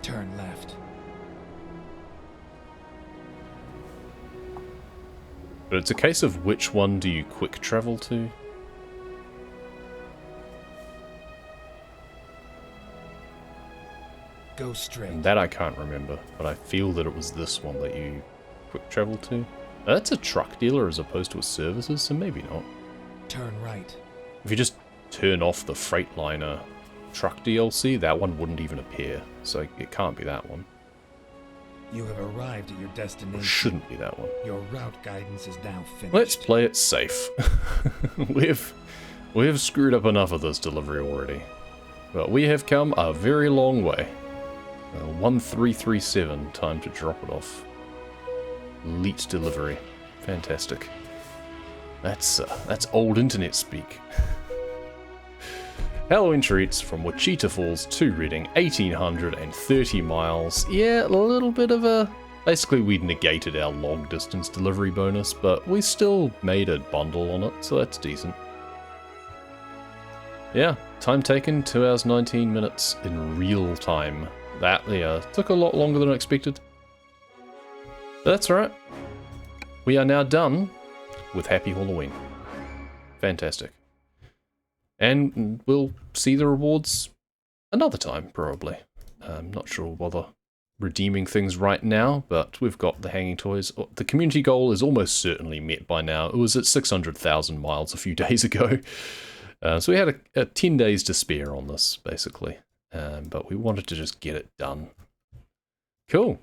Turn left. But it's a case of which one do you quick travel to? Go straight. And that I can't remember, but I feel that it was this one that you quick travel to. Now, that's a truck dealer as opposed to a services, so maybe not. Turn right. If you just turn off the Freightliner truck DLC, that one wouldn't even appear, so it can't be that one. You have arrived at your Or destination. shouldn't be that one. Your route guidance is now finished. Let's play it safe. We've screwed up enough of this delivery already. But we have come a very long way. 1337, time to drop it off. Elite delivery. Fantastic. That's old internet speak. Hauloween treats from Wichita Falls to Reading, 1830 miles. Yeah, a little bit of a... Basically, we'd negated our long distance delivery bonus, but we still made a bundle on it, so that's decent. Yeah, time taken, 2 hours 19 minutes in real time. That, yeah, took a lot longer than I expected. But that's alright. We are now done with Happy Hauloween. Fantastic. And we'll see the rewards another time, probably. I'm not sure we'll bother redeeming things right now, but we've got the hanging toys. The community goal is almost certainly met by now. It was at 600,000 miles a few days ago. So we had a 10 days to spare on this, basically. But we wanted to just get it done. Cool.